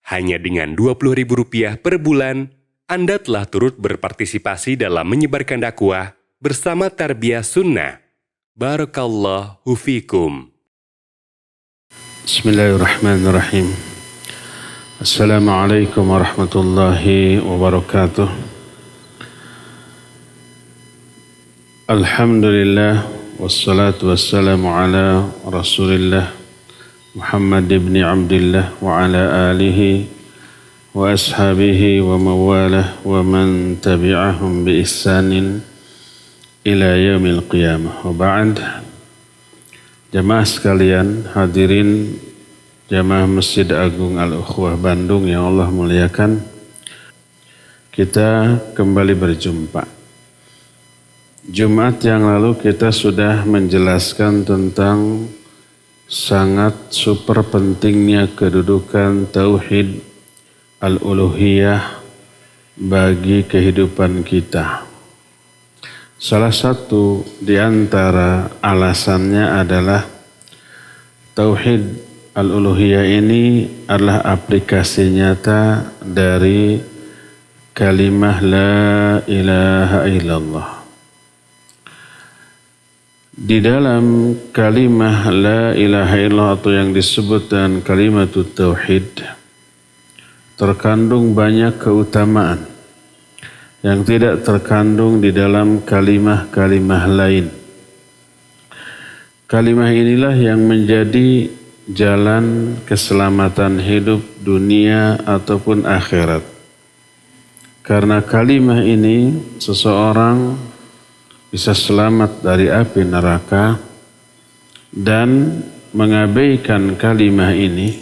Hanya dengan Rp20.000 per bulan, Anda telah turut berpartisipasi dalam menyebarkan dakwah bersama Tarbiyah Sunnah. Barakallahu fikum. Bismillahirrahmanirrahim. Assalamualaikum warahmatullahi wabarakatuh. Alhamdulillah wassalatu wassalamu ala Rasulillah Muhammad ibn Abdullah wa ala alihi wa ashabihi wa mawalah wa man tabi'ahum bi ihsanin ila yaumil qiyamah. Wa ba'd. Jamaah sekalian, hadirin jamaah Masjid Agung Al-Ukhwah Bandung yang Allah muliakan, kita kembali berjumpa. Jumat yang lalu kita sudah menjelaskan tentang sangat super pentingnya kedudukan Tauhid Al-Uluhiyah bagi kehidupan kita. Salah satu di antara alasannya adalah Tauhid Al-Uluhiyah ini adalah aplikasi nyata dari kalimah La ilaha illallah. Di dalam kalimah La ilaha illallah atau yang disebut dengan kalimatut tauhid terkandung banyak keutamaan yang tidak terkandung di dalam kalimah-kalimah lain. Kalimah inilah yang menjadi jalan keselamatan hidup dunia ataupun akhirat. Karena kalimah ini seseorang bisa selamat dari api neraka, dan mengabaikan kalimah ini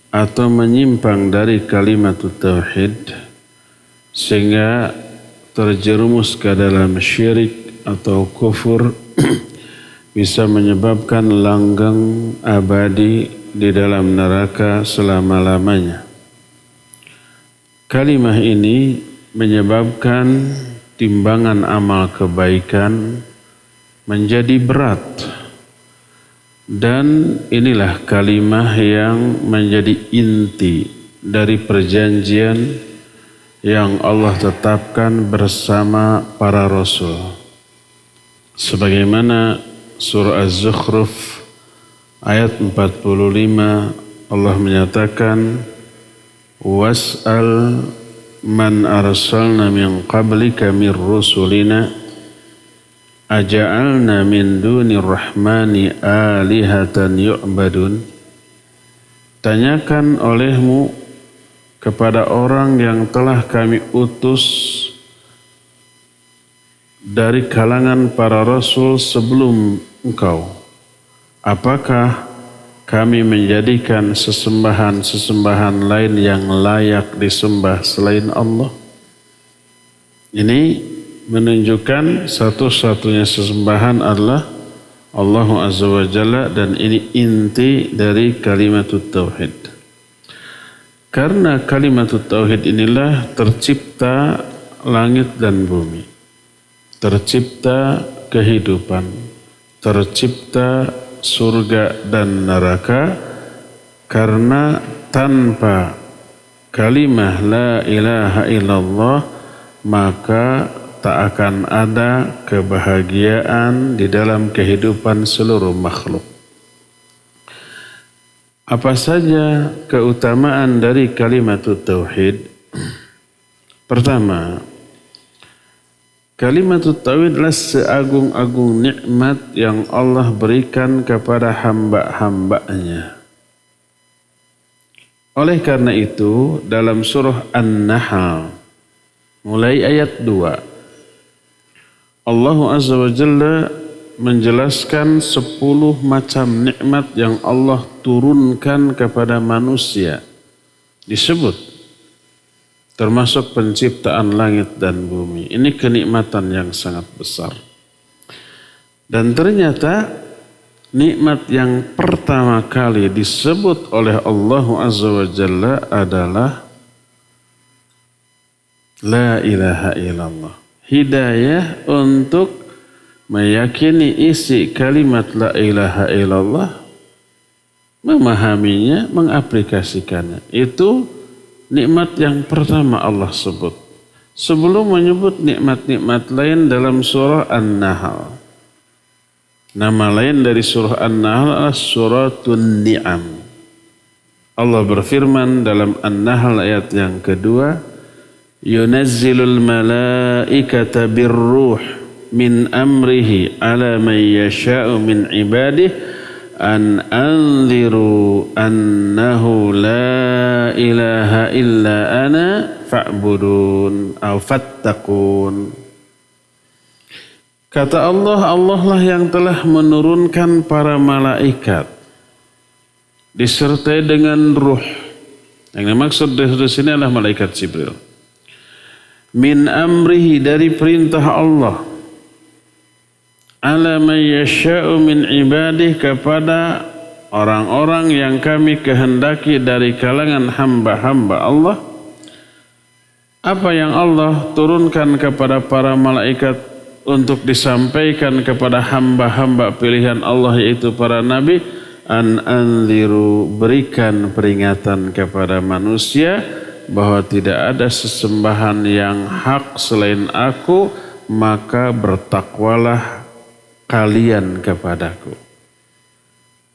atau menyimpang dari kalimatut tauhid sehingga terjerumus ke dalam syirik atau kufur bisa menyebabkan langgeng abadi di dalam neraka selama-lamanya. Kalimah ini menyebabkan timbangan amal kebaikan menjadi berat, dan inilah kalimah yang menjadi inti dari perjanjian yang Allah tetapkan bersama para rasul. Sebagaimana surah Az-Zukhruf ayat 45 Allah menyatakan, was'al man arsalna min qablika min rusulina aja'alna min dunir rahmani alihatan yu'badun. Tanyakan olehmu kepada orang yang telah kami utus dari kalangan para rasul sebelum engkau, apakah kami menjadikan sesembahan-sesembahan lain yang layak disembah selain Allah? Ini menunjukkan satu-satunya sesembahan adalah Allah Azza wa Jalla, dan ini inti dari kalimatut tauhid. Karena kalimatut tauhid inilah tercipta langit dan bumi, tercipta kehidupan, tercipta surga dan neraka. Karena tanpa kalimah La ilaha illallah maka tak akan ada kebahagiaan di dalam kehidupan seluruh makhluk. Apa saja keutamaan dari kalimatut tauhid? Pertama, kalimatut tauhid adalah seagung-agung nikmat yang Allah berikan kepada hamba-hambanya. Oleh karena itu, dalam surah An-Nahl, mulai ayat 2, Allah Azza wa Jalla menjelaskan 10 macam nikmat yang Allah turunkan kepada manusia. Disebut termasuk penciptaan langit dan bumi. Ini kenikmatan yang sangat besar. Dan ternyata nikmat yang pertama kali disebut oleh Allah Azza wa Jalla adalah La ilaha illallah. Hidayah untuk meyakini isi kalimat La ilaha illallah memahaminya, mengaplikasikannya. Itu nikmat yang pertama Allah sebut. Sebelum menyebut nikmat-nikmat lain dalam surah An-Nahl. Nama lain dari surah An-Nahl adalah Suratun Ni'am. Allah berfirman dalam An-Nahl ayat yang kedua, yunazzilul malaikata birruh min amrihi ala man yasha'u min ibadihi an anziru annahu la ilaha illa ana fa'budun atau fattaqun. Kata Allah, Allah lah yang telah menurunkan para malaikat disertai dengan ruh. Yang dimaksud di sini adalah malaikat Jibril. Min amrihi, dari perintah Allah. Ala man yasha'u min ibadih, kepada orang-orang yang kami kehendaki dari kalangan hamba-hamba Allah. Apa yang Allah turunkan kepada para malaikat untuk disampaikan kepada hamba-hamba pilihan Allah, yaitu para nabi. An anziru, berikan peringatan kepada manusia bahwa tidak ada sesembahan yang hak selain aku, maka bertakwalah kalian kepadaku.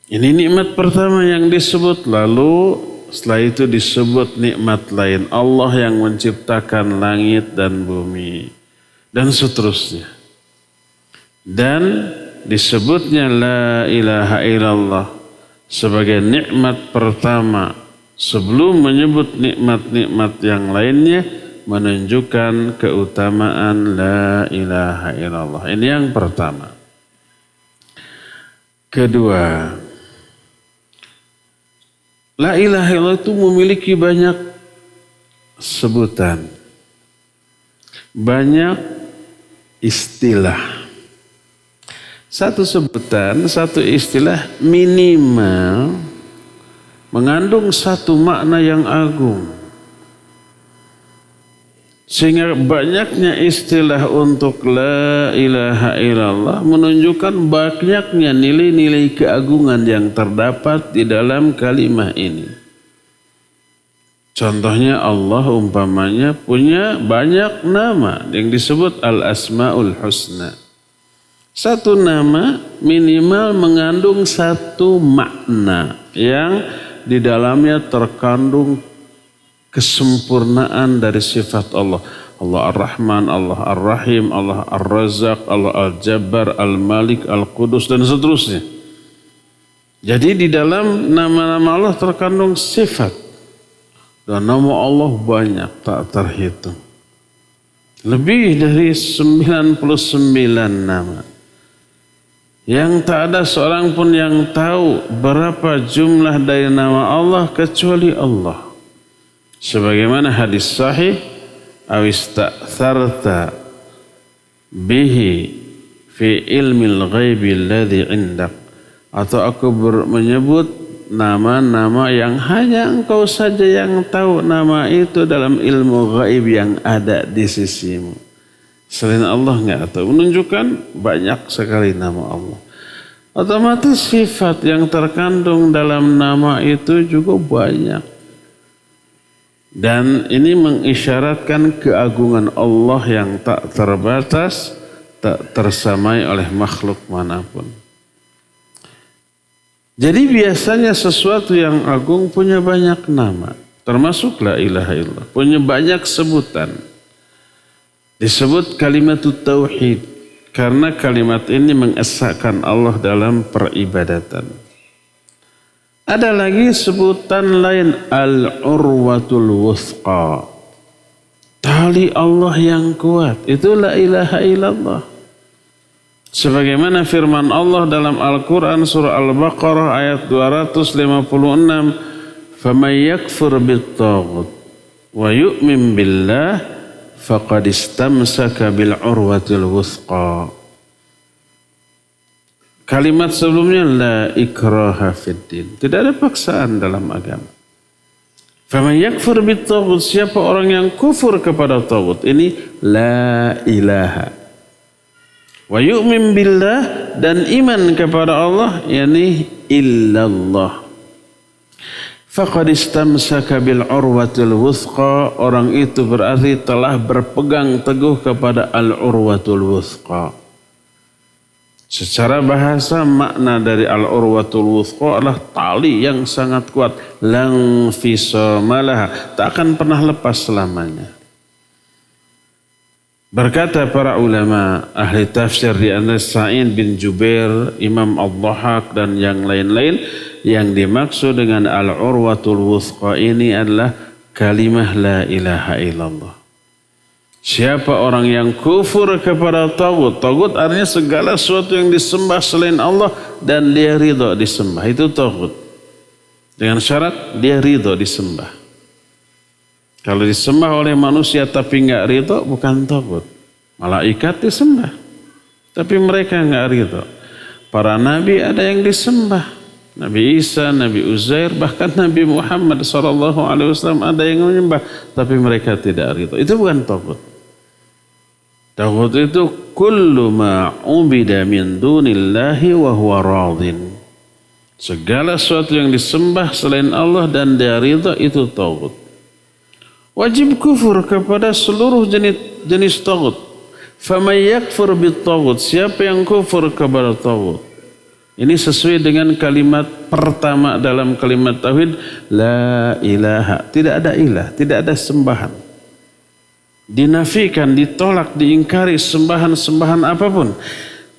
Ini nikmat pertama yang disebut. Lalu setelah itu disebut nikmat lain. Allah yang menciptakan langit dan bumi dan seterusnya. Dan disebutnya la ilaha illallah sebagai nikmat pertama sebelum menyebut nikmat-nikmat yang lainnya, menunjukkan keutamaan la ilaha illallah. Ini yang pertama. Kedua, la ilaha illallah itu memiliki banyak sebutan, banyak istilah. Satu sebutan, satu istilah minimal mengandung satu makna yang agung. Sehingga banyaknya istilah untuk la ilaha illallah menunjukkan banyaknya nilai-nilai keagungan yang terdapat di dalam kalimat ini. Contohnya Allah umpamanya punya banyak nama yang disebut al-asma'ul husna. Satu nama minimal mengandung satu makna yang di dalamnya terkandung kesempurnaan dari sifat Allah. Allah Ar-Rahman, Allah Ar-Rahim, Allah Ar-Razzaq, Allah Al-Jabbar, Al-Malik, Al-Qudus, dan seterusnya. Jadi di dalam nama-nama Allah terkandung sifat. Dan nama Allah banyak, tak terhitung. Lebih dari 99 nama. Yang tak ada seorang pun yang tahu berapa jumlah dari nama Allah kecuali Allah. Sebagaimana hadis sahih, awista'tharta bihi fi ilmil ghaibi alladhi indak, atau aku menyebut nama-nama yang hanya engkau saja yang tahu nama itu dalam ilmu ghaib yang ada di sisimu. Selain Allah enggak tahu. Menunjukkan banyak sekali nama Allah. Otomatis sifat yang terkandung dalam nama itu juga banyak. Dan ini mengisyaratkan keagungan Allah yang tak terbatas, tak tersamai oleh makhluk manapun. Jadi biasanya sesuatu yang agung punya banyak nama. Termasuk la ilaha illallah. Punya banyak sebutan. Disebut kalimat tauhid karena kalimat ini mengesahkan Allah dalam peribadatan. Ada lagi sebutan lain, al-urwatul wuthqa, tali Allah yang kuat. Itu la ilaha illallah. Sebagaimana firman Allah dalam Al-Quran surah Al-Baqarah ayat 256, "Faman yakfur bit-taghut wa yu'min billah faqad istamsaka bil urwatil wuthqa." Kalimat sebelumnya la ikraha fiddin, tidak ada paksaan dalam agama. Faman yakfur bit-taghut, siapa orang yang kufur kepada taghut, ini la ilaha. Wa yu'min billah, dan iman kepada Allah, yakni illallah. faqad istamsaka bil urwatil wuthqa, orang itu berarti telah berpegang teguh kepada al urwatul wuthqa. Secara bahasa makna dari al urwatul wuthqa adalah tali yang sangat kuat, lang fisamalah, tak akan pernah lepas selamanya. Berkata para ulama ahli tafsir di antara Sa'id bin Jubair, Imam Ad-Dhahhak dan yang lain-lain, yang dimaksud dengan al-urwatul wuthqa ini adalah kalimah la ilaha illallah. Siapa orang yang kufur kepada tagut, tagut artinya segala sesuatu yang disembah selain Allah dan dia ridha disembah, itu tagut. Dengan syarat dia ridha disembah. Kalau disembah oleh manusia tapi enggak ridha bukan tagut. Malaikat disembah tapi mereka enggak ridha. Para nabi ada yang disembah. Nabi Isa, Nabi Uzair, bahkan Nabi Muhammad SAW ada yang menyembah, tapi mereka tidak ridha. Itu bukan tagut. Tagut itu kullu ma ubida min dunillahi wa huwa radin. Segala sesuatu yang disembah selain Allah dan dia ridha itu tagut. Wajib kufur kepada seluruh jenis tagut. Faman yakfur bit tagut, siapa yang kufur kepada tagut? Ini sesuai dengan kalimat pertama dalam kalimat tauhid, la ilaha, tidak ada ilah, tidak ada sembahan. Dinafikan, ditolak, diingkari sembahan-sembahan apapun.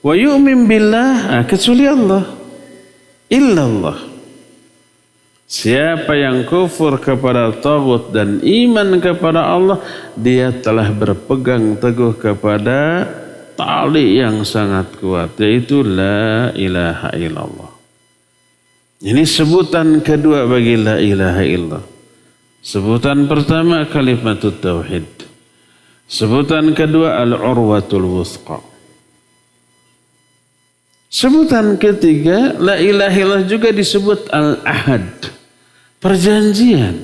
Wa yu'min billah, kecuali Allah. Illallah. Siapa yang kufur kepada tagut dan iman kepada Allah, dia telah berpegang teguh kepada tali yang sangat kuat, yaitu la ilaha illallah. Ini sebutan kedua bagi la ilaha illallah. Sebutan pertama kalimatut tauhid. Sebutan kedua al-urwatul wuthqa. Sebutan ketiga la ilaha illallah juga disebut al-ahad. Perjanjian.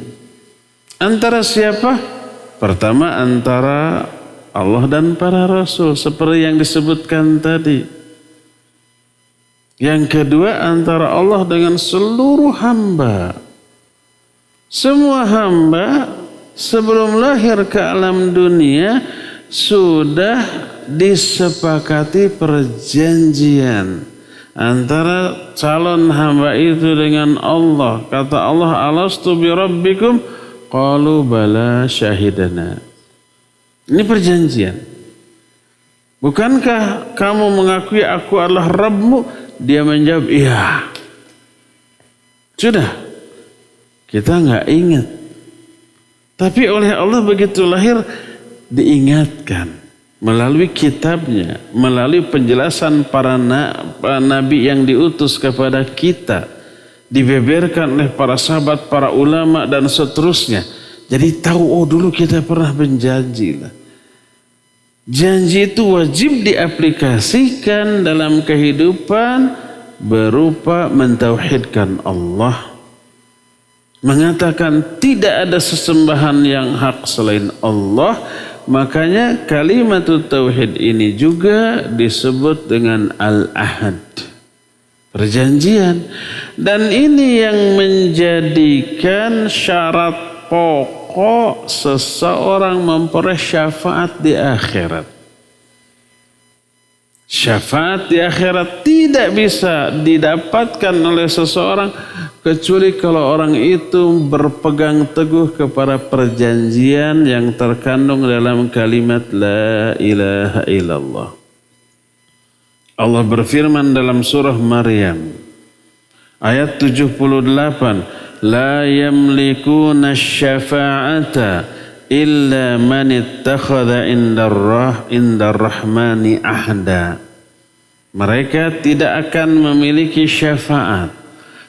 Antara siapa? Pertama antara Allah dan para rasul seperti yang disebutkan tadi. Yang kedua antara Allah dengan seluruh hamba. Semua hamba sebelum lahir ke alam dunia sudah disepakati perjanjian antara calon hamba itu dengan Allah. Kata Allah, alastu bi rabbikum? Qalu bala syahidana. Ini perjanjian. Bukankah kamu mengakui aku adalah Rabbmu? Dia menjawab, iya. Sudah. Kita enggak ingat. Tapi oleh Allah begitu lahir diingatkan. Melalui kitabnya. Melalui penjelasan para nabi yang diutus kepada kita. Dibeberkan oleh para sahabat, para ulama dan seterusnya. Jadi tahu, oh dulu kita pernah berjanji lah. Janji itu wajib diaplikasikan dalam kehidupan berupa mentauhidkan Allah. Mengatakan tidak ada sesembahan yang hak selain Allah. Makanya kalimat tauhid ini juga disebut dengan al-ahad. Perjanjian. Dan ini yang menjadikan syarat pokok seseorang memperoleh syafaat di akhirat. Syafaat di akhirat tidak bisa didapatkan oleh seseorang kecuali kalau orang itu berpegang teguh kepada perjanjian yang terkandung dalam kalimat la ilaha illallah. Allah berfirman dalam surah Maryam ayat 78, la yamlikuna syafa'ata illa man ittakhadha indar rahmani ahda. Mereka tidak akan memiliki syafaat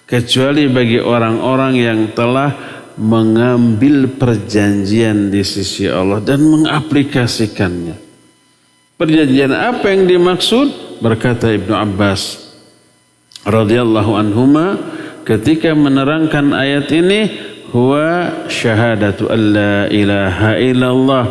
kecuali bagi orang-orang yang telah mengambil perjanjian di sisi Allah dan mengaplikasikannya. Perjanjian apa yang dimaksud? Berkata Ibnu Abbas radhiyallahu anhuma ketika menerangkan ayat ini, huwa syahadatu alla ilaha illallah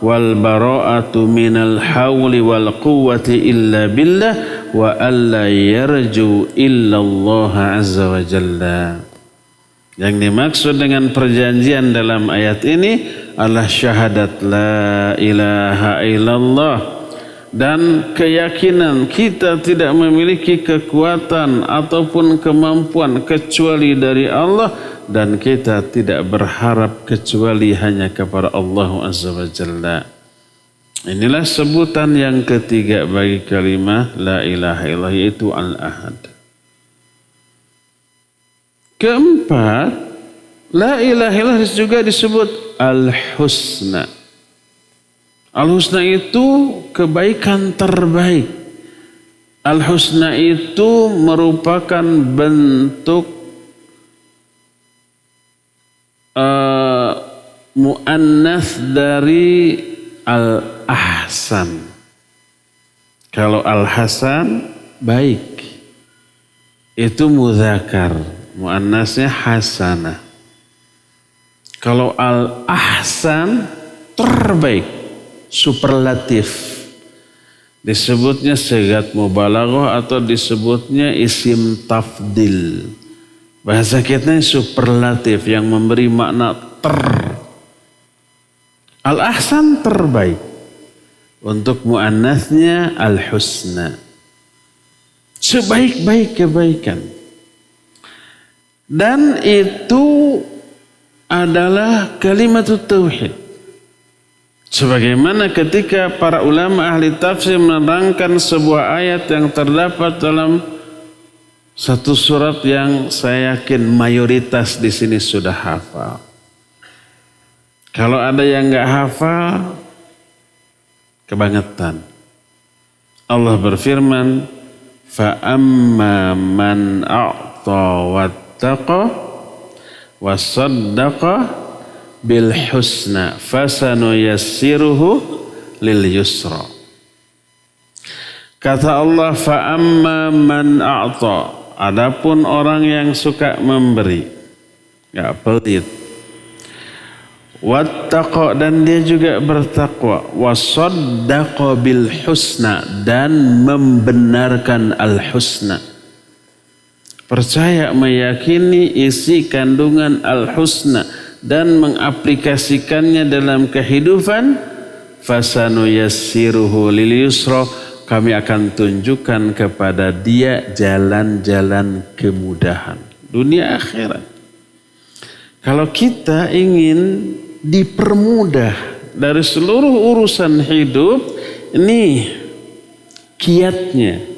wal bara'atu minal hawli wal quwwati illa billah wa alla yarju illallah azza wa jalla. Yang dimaksud dengan perjanjian dalam ayat ini adalah syahadat la ilaha illallah dan keyakinan kita tidak memiliki kekuatan ataupun kemampuan kecuali dari Allah dan kita tidak berharap kecuali hanya kepada Allah Azza wa Jalla. Inilah sebutan yang ketiga bagi kalimah la ilaha illallah, yaitu al-ahad. Keempat, la ilaha illallah juga disebut al-husna. Al-husna itu kebaikan terbaik. Al-husna itu merupakan bentuk mu'annas dari al-ahsan. Kalau al-hasan baik, itu mudzakkar, mu'annasnya hasanah. Kalau al-ahsan terbaik, superlatif, disebutnya sigat mubalaghah atau disebutnya isim tafdil. Bahasa kita superlatif yang memberi makna ter. Al-ahsan terbaik. Untuk mu'annasnya al-husna. Sebaik-baik kebaikan. Dan itu adalah kalimat tauhid. Sebagaimana ketika para ulama ahli tafsir menerangkan sebuah ayat yang terdapat dalam satu surat yang saya yakin mayoritas di sini sudah hafal. Kalau ada yang enggak hafal, kebangetan. Allah berfirman, fa amma man a'ta wattaqa wasaddaqa bil husna fasanuyassiruhu lil yusra. Kata Allah, fa amma man a'ta, adapun orang yang suka memberi, enggak pelit, wattaqa, dan dia juga bertakwa, wasaddaqa bil husna, dan membenarkan al husna, percaya meyakini isi kandungan al husna dan mengaplikasikannya dalam kehidupan, fasanuyassiruhu lil yusra, kami akan tunjukkan kepada dia jalan-jalan kemudahan dunia akhirat. Kalau kita ingin dipermudah dari seluruh urusan hidup, ini kiatnya.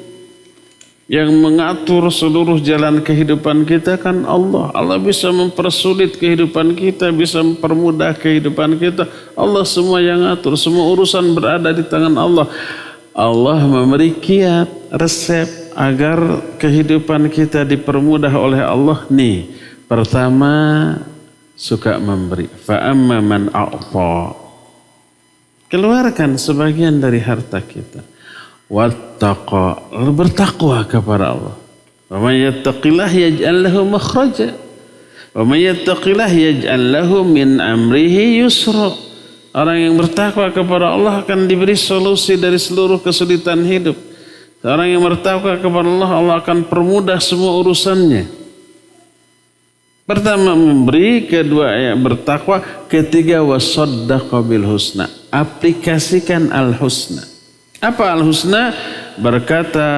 Yang mengatur seluruh jalan kehidupan kita kan Allah. Allah bisa mempersulit kehidupan kita, bisa mempermudah kehidupan kita. Allah semua yang atur, semua urusan berada di tangan Allah. Allah memberi kiat, resep agar kehidupan kita dipermudah oleh Allah. Nih, pertama, suka memberi. Fa amma man a'ta, keluarkan sebagian dari harta kita. Wattaqa, bertakwa kepada Allah. Wa may yattaqillah yaj'al lahu makhraja wa may yattaqillah yaj'al lahu min amrihi yusra. Orang yang bertakwa kepada Allah akan diberi solusi dari seluruh kesulitan hidup. Orang yang bertakwa kepada Allah, Allah akan permudah semua urusannya. Pertama memberi, kedua bertakwa, ketiga wasaddaqa bil husna, aplikasikan al husna. Apa al husna? Berkata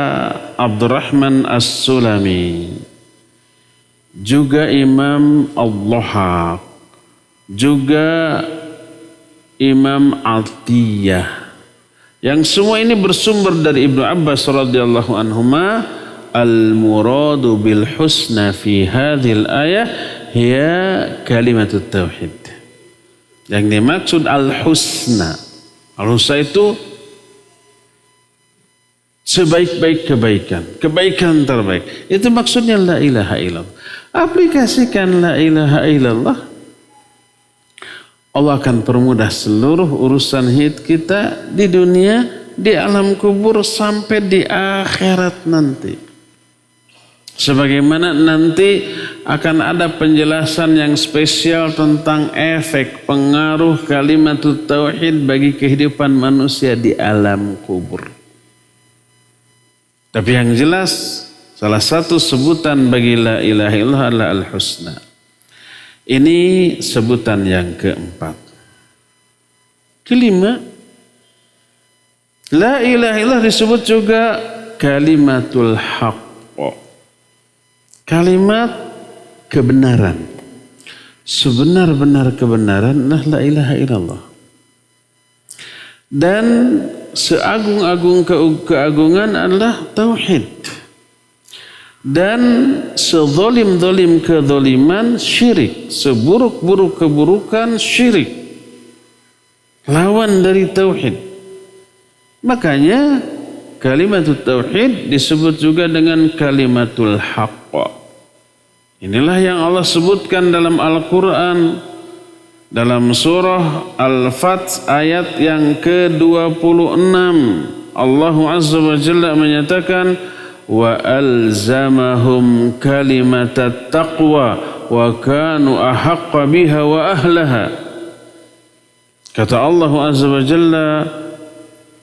Abdurrahman As-Sulami, juga Imam Al-Dhahhak, juga Imam Atiyah, yang semua ini bersumber dari Ibnu Abbas radhiyallahu anhuma, al-muradu bil husna fi hadhil ayah hiya kalimatut tauhid. Yang dimaksud al-husna, al-husna itu sebaik-baik kebaikan, kebaikan terbaik. Itu maksudnya la ilaha illallah. Aplikasikan la ilaha illallah, Allah akan permudah seluruh urusan hidup kita di dunia, di alam kubur, sampai di akhirat nanti. Sebagaimana nanti akan ada penjelasan yang spesial tentang efek pengaruh kalimat tauhid bagi kehidupan manusia di alam kubur. Tapi yang jelas, salah satu sebutan bagi la ilaha illallah adalah al-husna. Ini sebutan yang keempat. Kelima, la ilaha illallah disebut juga kalimatul haqq. Kalimat kebenaran. Sebenar-benar kebenaran adalah la ilaha illallah. Dan seagung-agung keagungan adalah tauhid. Dan sezolim-zolim kezoliman syirik. Seburuk-buruk keburukan syirik. Lawan dari tauhid. Makanya kalimatul tauhid disebut juga dengan kalimatul haqq. Inilah yang Allah sebutkan dalam Al-Quran. Dalam surah Al-Fath ayat yang ke-26. Allah Azza wa Jalla menyatakan wa alzamahum kalimatat taqwa wa kanu ahaqqa biha wa ahlaha. Kata Allah Azza wa Jalla,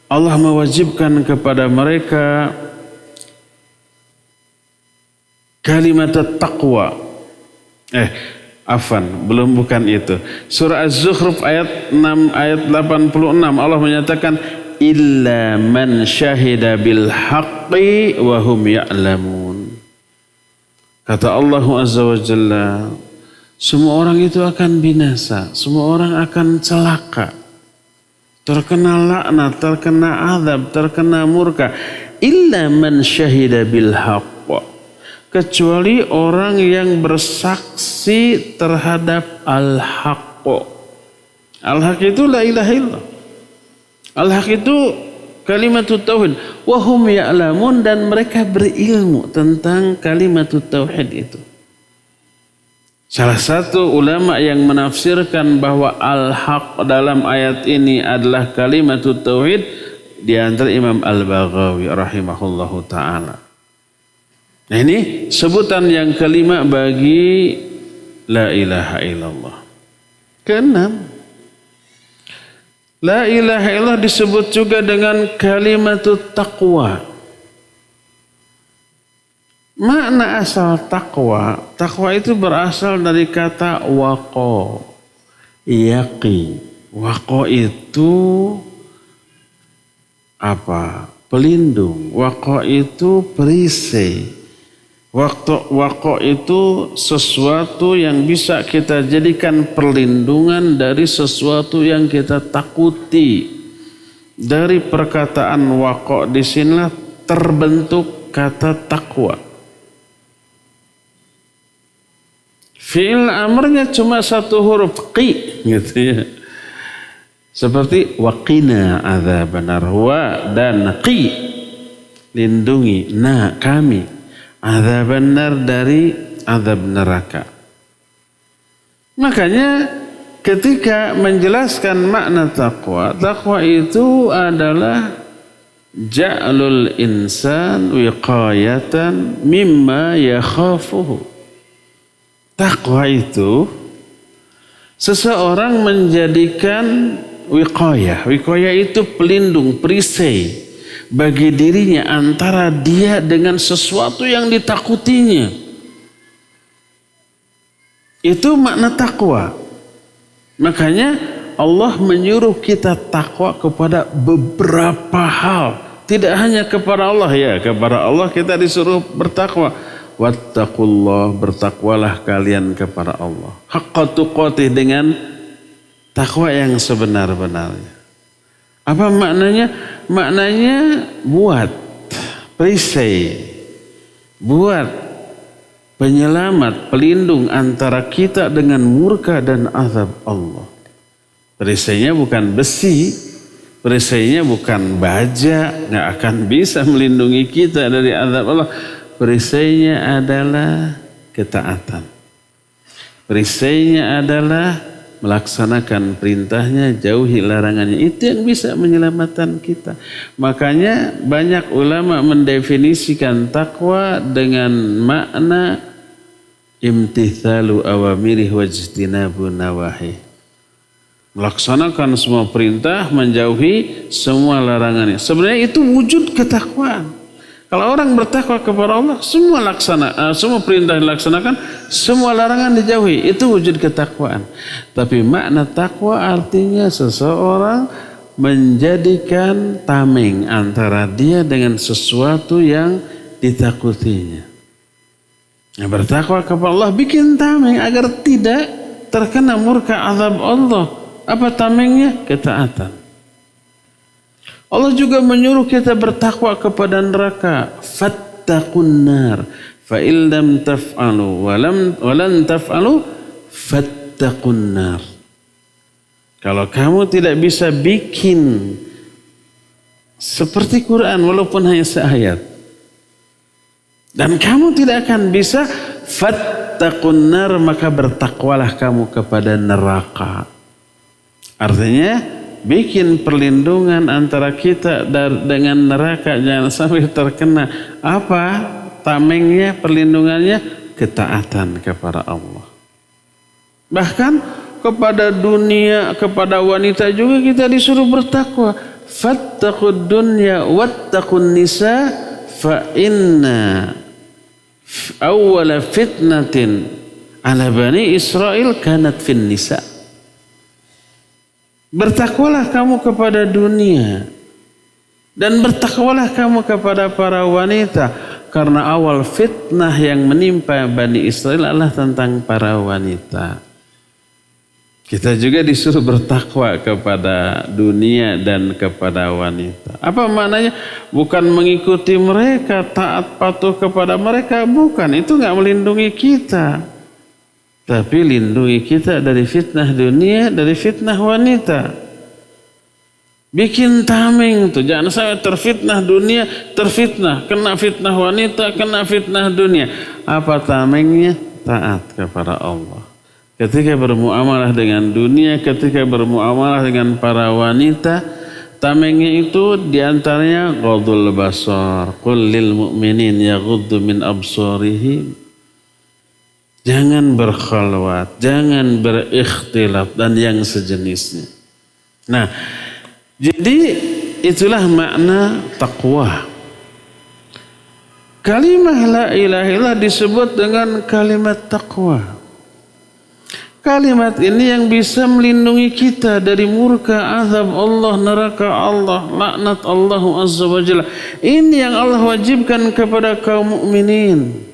Allah mewajibkan kepada mereka kalimatat taqwa. Bukan itu. Surah Az-Zukhruf ayat 6 ayat 86 Allah menyatakan illa man syahida bil haqqi wa hum ya'lamun. Kata Allah Azza wa Jalla, semua orang itu akan binasa, semua orang akan celaka, terkena laknat, terkena azab, terkena murka. Illa man syahida bil haqq, kecuali orang yang bersaksi terhadap al-haqq. Al-haqq itu la ilaha illallah. Al-haq itu kalimatut tauhid. Wahum ya'lamun, dan mereka berilmu tentang kalimatut tauhid itu. Salah satu ulama yang menafsirkan bahwa al-haq dalam ayat ini adalah kalimatut tauhid di antara Imam Al-Baghawi rahimahullahu ta'ala. Nah, ini sebutan yang kelima bagi la ilaha illallah. Keenam, la ilaha illallah disebut juga dengan kalimatut taqwa. Makna asal taqwa, taqwa itu berasal dari kata waqa, yaqi. Waqa itu apa? Pelindung. Waqa itu perisai. Waqa itu sesuatu yang bisa kita jadikan perlindungan dari sesuatu yang kita takuti. Dari perkataan waqa di sinilah terbentuk kata takwa. Fi'il amrnya cuma satu huruf qi gitu ya. Seperti waqina adzabannar, wa dan qi lindungi, na kami adzabannar dari azab neraka. Makanya ketika menjelaskan makna taqwa, taqwa itu adalah ja'lul insan wiqayatan mimma yakhafuhu. Taqwa itu seseorang menjadikan wiqayah. Wiqayah itu pelindung, perisai bagi dirinya antara dia dengan sesuatu yang ditakutinya. Itu makna takwa. Makanya Allah menyuruh kita takwa kepada beberapa hal. Tidak hanya kepada Allah ya, kepada Allah kita disuruh bertakwa. Wattaqullah, bertakwalah kalian kepada Allah. Haqqa tuqatih, dengan takwa yang sebenar-benarnya. Apa maknanya? Maknanya buat perisai, buat penyelamat, pelindung antara kita dengan murka dan azab Allah. Perisainya bukan besi, perisainya bukan baja, nggak akan bisa melindungi kita dari azab Allah. Perisainya adalah ketaatan. Perisainya adalah melaksanakan perintahnya, jauhi larangannya. Itu yang bisa menyelamatkan kita. Makanya banyak ulama mendefinisikan takwa dengan makna imtithalu awamirih wajtinabu nawahi. Melaksanakan semua perintah, menjauhi semua larangannya. Sebenarnya itu wujud ketakwaan. Kalau orang bertakwa kepada Allah, semua perintah dilaksanakan, semua larangan dijauhi. Itu wujud ketakwaan. Tapi makna takwa artinya seseorang menjadikan tameng antara dia dengan sesuatu yang ditakutinya. Nah, bertakwa kepada Allah bikin tameng agar tidak terkena murka azab Allah. Apa tamengnya? Ketaatan. Allah juga menyuruh kita bertakwa kepada neraka. Fattaqun nar. Fa in lam taf'alu wa lan taf'alu fattaqun nar. Kalau kamu tidak bisa bikin seperti Quran walaupun hanya seayat, dan kamu tidak akan bisa, fattaqun nar, maka bertakwalah kamu kepada neraka. Artinya bikin perlindungan antara kita dengan neraka, jangan sampai terkena. Apa tamengnya, perlindungannya? Ketaatan kepada Allah. Bahkan kepada dunia, kepada wanita juga kita disuruh bertakwa. Fattaqud dunya wattaqun nisa fa inna awwala fitnatin ala bani Israel kanat fin nisa. Bertakwalah kamu kepada dunia dan bertakwalah kamu kepada para wanita, karena awal fitnah yang menimpa Bani Israel adalah tentang para wanita. Kita juga disuruh bertakwa kepada dunia dan kepada wanita. Apa maknanya? Bukan mengikuti mereka, taat patuh kepada mereka, bukan. Itu nggak melindungi kita. Tapi lindungi kita dari fitnah dunia, dari fitnah wanita. Bikin tameng tuh, jangan sampai terfitnah dunia, terfitnah, kena fitnah wanita, kena fitnah dunia. Apa tamengnya? Taat kepada Allah. Ketika bermuamalah dengan dunia, ketika bermuamalah dengan para wanita, tamengnya itu diantaranya ghadul basar. Qul lil mu'minin yaghuddu min absarihim. Jangan berkhalwat, jangan berikhtilat dan yang sejenisnya. Nah, jadi itulah makna taqwa. Kalimah la ilaha illallah disebut dengan kalimat taqwa. Kalimat ini yang bisa melindungi kita dari murka azab Allah, neraka Allah, laknat Allah azza wa jalla. Ini yang Allah wajibkan kepada kaum mukminin.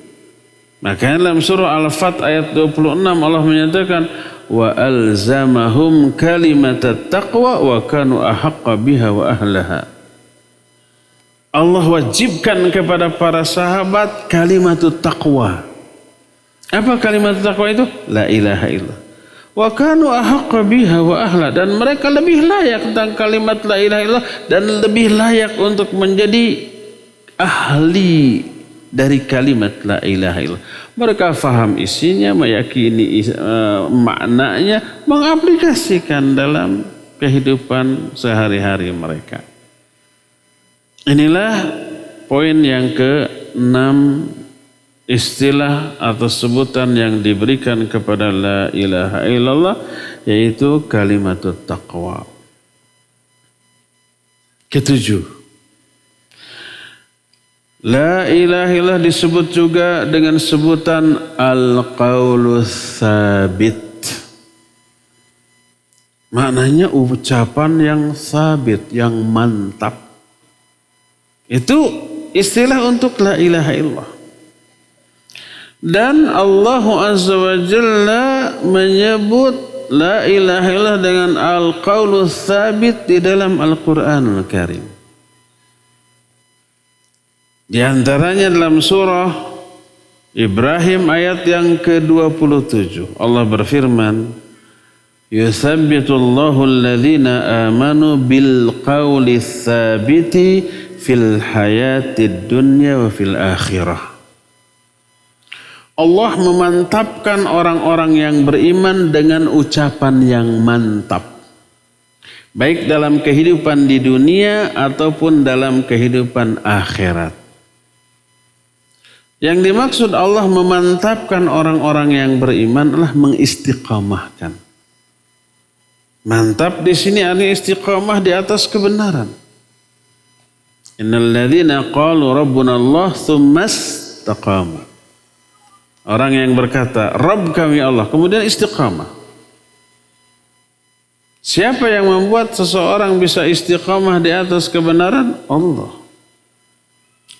Maka dalam surah Al-Fat ayat 26 Allah menyatakan wa alzamahum kalimatat taqwa wa kanu ahaqqa biha wa ahlaha. Allah wajibkan kepada para sahabat kalimat taqwa. Apa kalimat taqwa itu? La ilaha illallah. Wa kanu ahaqqa biha wa ahla, dan mereka lebih layak tentang kalimat la ilaha illallah dan lebih layak untuk menjadi ahli dari kalimat la ilaha illallah. Mereka faham isinya, meyakini maknanya, mengaplikasikan dalam kehidupan sehari-hari mereka. Inilah poin yang ke-6, istilah atau sebutan yang diberikan kepada la ilaha illallah, yaitu kalimatut taqwa. Ke-7, la ilaha illallah disebut juga dengan sebutan al-qaulus sabit. Maknanya ucapan yang sabit, yang mantap. Itu istilah untuk la ilaha illallah. Dan Allah azza wa jalla menyebut la ilaha illallah dengan al-qaulus sabit di dalam Al-Quranul Karim. Di antaranya dalam surah Ibrahim ayat yang ke-27. Allah berfirman, Yuthabbitullahu alladhina amanu bil qawli tsabiti fil hayatid dunya wa fil akhirah. Allah memantapkan orang-orang yang beriman dengan ucapan yang mantap. Baik dalam kehidupan di dunia ataupun dalam kehidupan akhirat. Yang dimaksud Allah memantapkan orang-orang yang beriman adalah mengistiqamahkan. Mantap di sini artinya istiqamah di atas kebenaran. Innal ladzina qalu rabbuna Allah tsumma istaqamu. Orang yang berkata, Rabb kami Allah, kemudian istiqamah. Siapa yang membuat seseorang bisa istiqamah di atas kebenaran? Allah.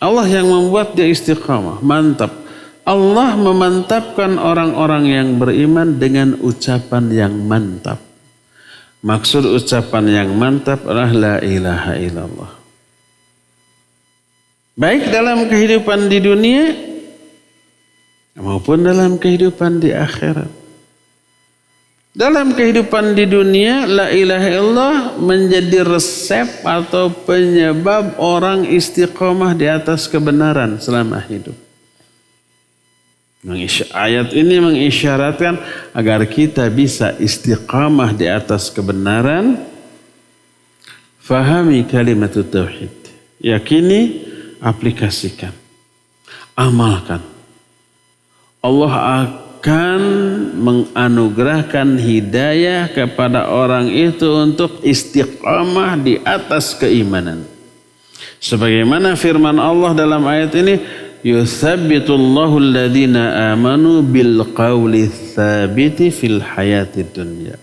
Allah yang membuat dia istiqamah, mantap. Allah memantapkan orang-orang yang beriman dengan ucapan yang mantap. Maksud ucapan yang mantap adalah la ilaha illallah. Baik dalam kehidupan di dunia maupun dalam kehidupan di akhirat. Dalam kehidupan di dunia, la ilaha illallah menjadi resep atau penyebab orang istiqomah di atas kebenaran selama hidup. Ayat ini mengisyaratkan agar kita bisa istiqamah di atas kebenaran. Fahami kalimat tauhid. Yakini, aplikasikan, amalkan. Allah akan menganugerahkan hidayah kepada orang itu untuk istiqamah di atas keimanan. Sebagaimana firman Allah dalam ayat ini, yuthabbitullahu alladhina amanu bil qawli tsabiti fil hayatid dunya.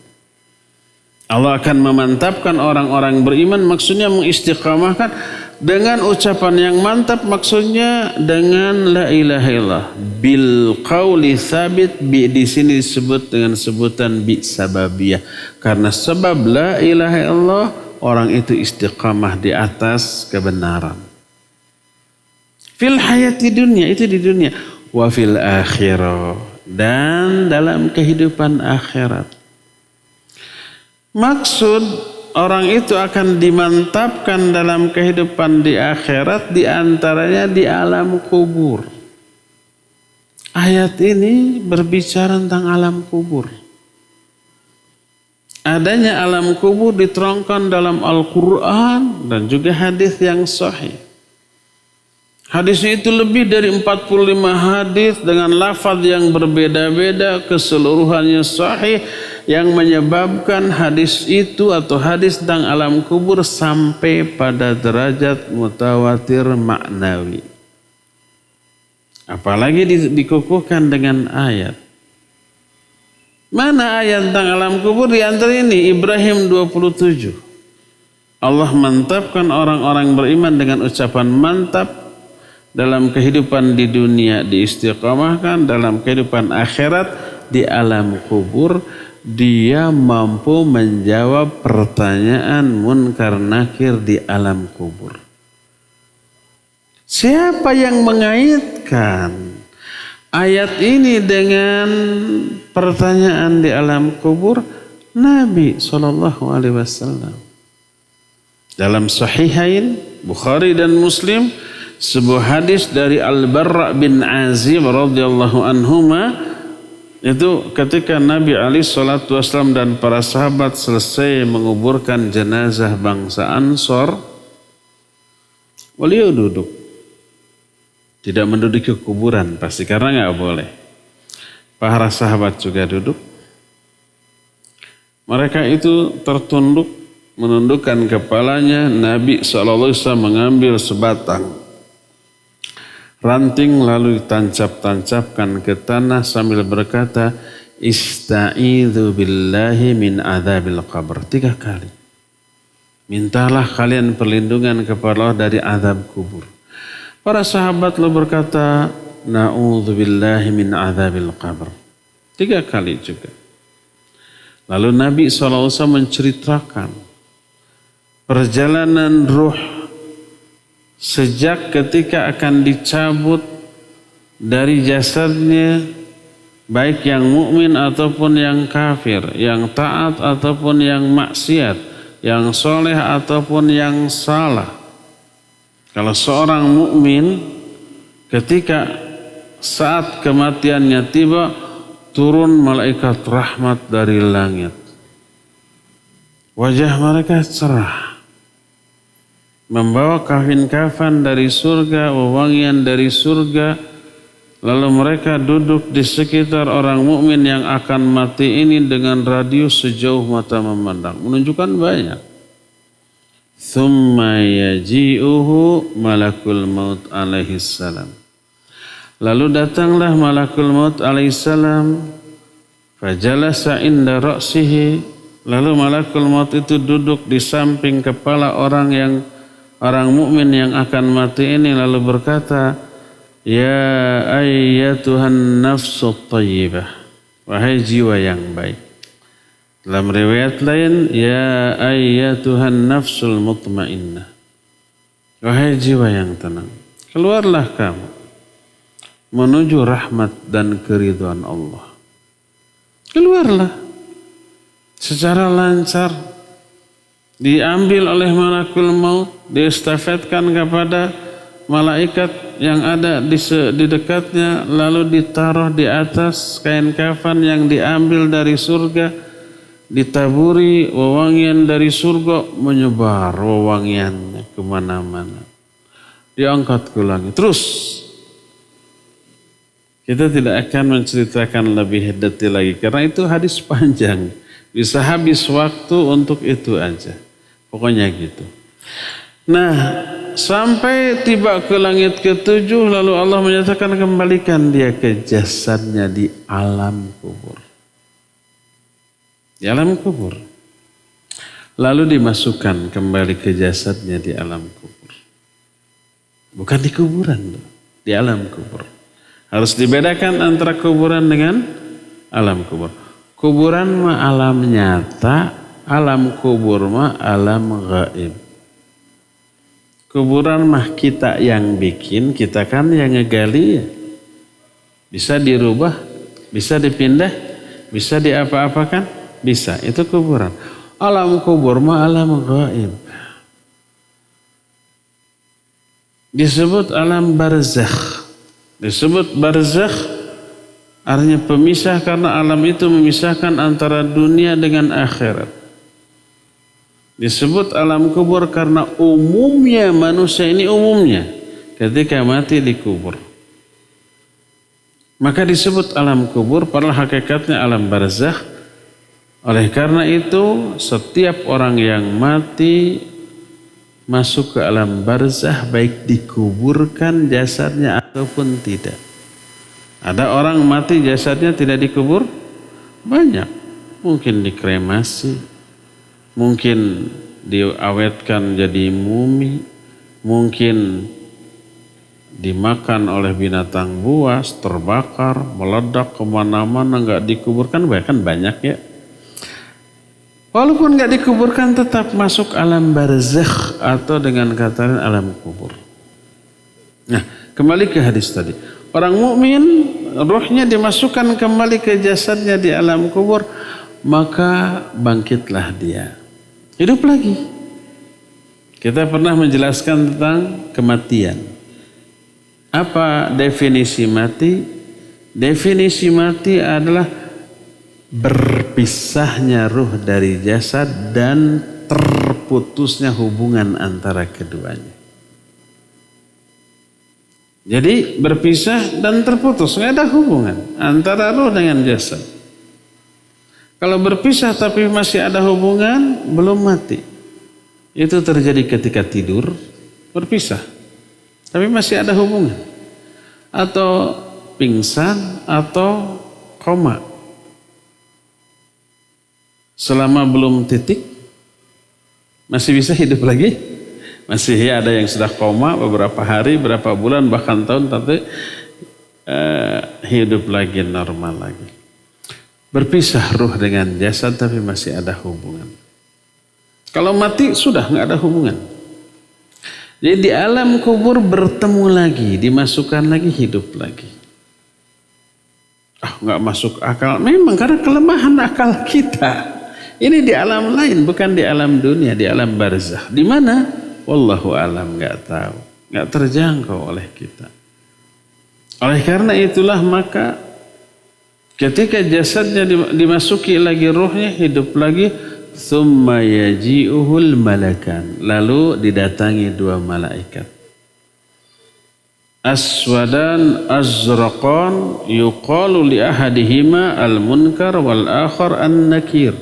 Allah akan memantapkan orang-orang beriman, maksudnya mengistiqamahkan dengan ucapan yang mantap, maksudnya dengan la ilaha illallah. Bil qawli tsabit, bi di sini disebut dengan sebutan bi sababiyah. Karena sebab la ilaha illallah, orang itu istiqamah di atas kebenaran. Fil hayati dunia, itu di dunia. Wa fil akhirah, dan dalam kehidupan akhirat. Maksud orang itu akan dimantapkan dalam kehidupan di akhirat, di antaranya di alam kubur. Ayat ini berbicara tentang alam kubur. Adanya alam kubur diterangkan dalam Al-Quran dan juga hadis yang sahih. Hadisnya itu lebih dari 45 hadis dengan lafaz yang berbeda-beda, keseluruhannya sahih, yang menyebabkan hadis itu atau hadis tentang alam kubur sampai pada derajat mutawatir maknawi. Apalagi dikukuhkan dengan ayat. Mana ayat tentang alam kubur? Di antara ini Ibrahim 27. Allah mantapkan orang-orang beriman dengan ucapan mantap. Dalam kehidupan di dunia diistiqamahkan, dalam kehidupan akhirat di alam kubur dia mampu menjawab pertanyaan munkar nakir di alam kubur. Siapa yang mengaitkan ayat ini dengan pertanyaan di alam kubur? Nabi SAW. Dalam Sahihain Bukhari dan Muslim, sebuah hadis dari Al-Barra bin Azib radhiyallahu anhuma, itu ketika Nabi SAW dan para sahabat selesai menguburkan jenazah bangsa Ansor, beliau duduk. Tidak menduduki kuburan pasti karena nggak boleh. Para sahabat juga duduk. Mereka itu tertunduk, menundukkan kepalanya. Nabi SAW mengambil sebatang ranting lalu ditancap-tancapkan ke tanah sambil berkata, Ista'idhu billahi min adzabil qabr. 3 kali. Mintalah kalian perlindungan kepada Allah dari azab kubur. Para sahabat lalu berkata, Na'udzu billahi min adzabil qabr. 3 kali juga. Lalu Nabi SAW menceritakan perjalanan ruh sejak ketika akan dicabut dari jasadnya, baik yang mukmin ataupun yang kafir, yang taat ataupun yang maksiat, yang soleh ataupun yang salah. Kalau seorang mukmin ketika saat kematiannya tiba, turun malaikat rahmat dari langit. Wajah mereka cerah, membawa kafan dari surga, wewangian dari surga. Lalu mereka duduk di sekitar orang mukmin yang akan mati ini dengan radius sejauh mata memandang, menunjukkan banyak. thumma yaji'uhu malakul maut alaihi salam. Lalu datanglah malakul maut alaihi salam, fajalasa inda ra'sihi, lalu malakul maut itu duduk di samping kepala orang mukmin yang akan mati ini, lalu berkata, ya ayyatuhan nafsut thayyibah, wahai jiwa yang baik. Dalam riwayat lain, ya ayyatuhan nafsul mutmainnah, wahai jiwa yang tenang, keluarlah kamu menuju rahmat dan keridhaan Allah. Keluarlah secara lancar, diambil oleh malakul maut, diestafetkan kepada malaikat yang ada di dekatnya, lalu ditaruh di atas kain kafan yang diambil dari surga, ditaburi wewangian dari surga, menyebar wewangiannya kemana-mana, diangkat ke langit. Terus kita tidak akan menceritakan lebih detail lagi karena itu hadis panjang, bisa habis waktu untuk itu aja. Pokoknya gitu. Nah, sampai tiba ke langit ketujuh, lalu Allah menyatakan kembalikan dia ke jasadnya di alam kubur. Di alam kubur. Lalu dimasukkan kembali ke jasadnya di alam kubur. Bukan di kuburan, di alam kubur. Harus dibedakan antara kuburan dengan alam kubur. Kuburan mah alam nyata, alam kubur mah alam gaib. Kuburan mah kita yang bikin, kita kan yang ngegali. Bisa dirubah, bisa dipindah, bisa diapa-apakan, bisa. Itu kuburan. Alam kubur mah alam gaib. Disebut alam barzakh. Disebut barzakh artinya pemisah karena alam itu memisahkan antara dunia dengan akhirat. Disebut alam kubur karena umumnya manusia ini umumnya ketika mati dikubur. Maka disebut alam kubur, padahal hakikatnya alam barzakh. Oleh karena itu setiap orang yang mati masuk ke alam barzakh, baik dikuburkan jasadnya ataupun tidak. Ada orang mati jasadnya tidak dikubur? Banyak. Mungkin dikremasi, mungkin diawetkan jadi mumi, mungkin dimakan oleh binatang buas, terbakar, meledak kemana-mana, nggak dikuburkan, bahkan banyak ya. Walaupun nggak dikuburkan tetap masuk alam barzakh atau dengan kata lain alam kubur. Nah, kembali ke hadis tadi. Orang mukmin ruhnya dimasukkan kembali ke jasadnya di alam kubur, maka bangkitlah dia. Hidup lagi. Kita pernah menjelaskan tentang kematian. Apa definisi mati? Definisi mati adalah berpisahnya ruh dari jasad dan terputusnya hubungan antara keduanya. Jadi berpisah dan terputus, nggak ada hubungan antara ruh dengan jasad. Kalau berpisah tapi masih ada hubungan, belum mati. Itu terjadi ketika tidur, berpisah, tapi masih ada hubungan. Atau pingsan atau koma. Selama belum titik, masih bisa hidup lagi. Masih ya, ada yang sudah koma beberapa hari, beberapa bulan, bahkan tahun, tapi hidup lagi normal lagi. Berpisah ruh dengan jasad tapi masih ada hubungan. Kalau mati sudah nggak ada hubungan. Jadi di alam kubur bertemu lagi, dimasukkan lagi, hidup lagi. Nggak masuk akal. Memang karena kelemahan akal kita. Ini di alam lain, bukan di alam dunia, di alam barzakh. Di mana? Wallahu alam, nggak tahu, nggak terjangkau oleh kita. Oleh karena itulah maka ketika jasadnya dimasuki lagi ruhnya, hidup lagi, thumma yaji'uhul malakan, lalu didatangi dua malaikat. Aswadan azraqan yuqalu li ahadihima al-munkar wal akhar an-nakir.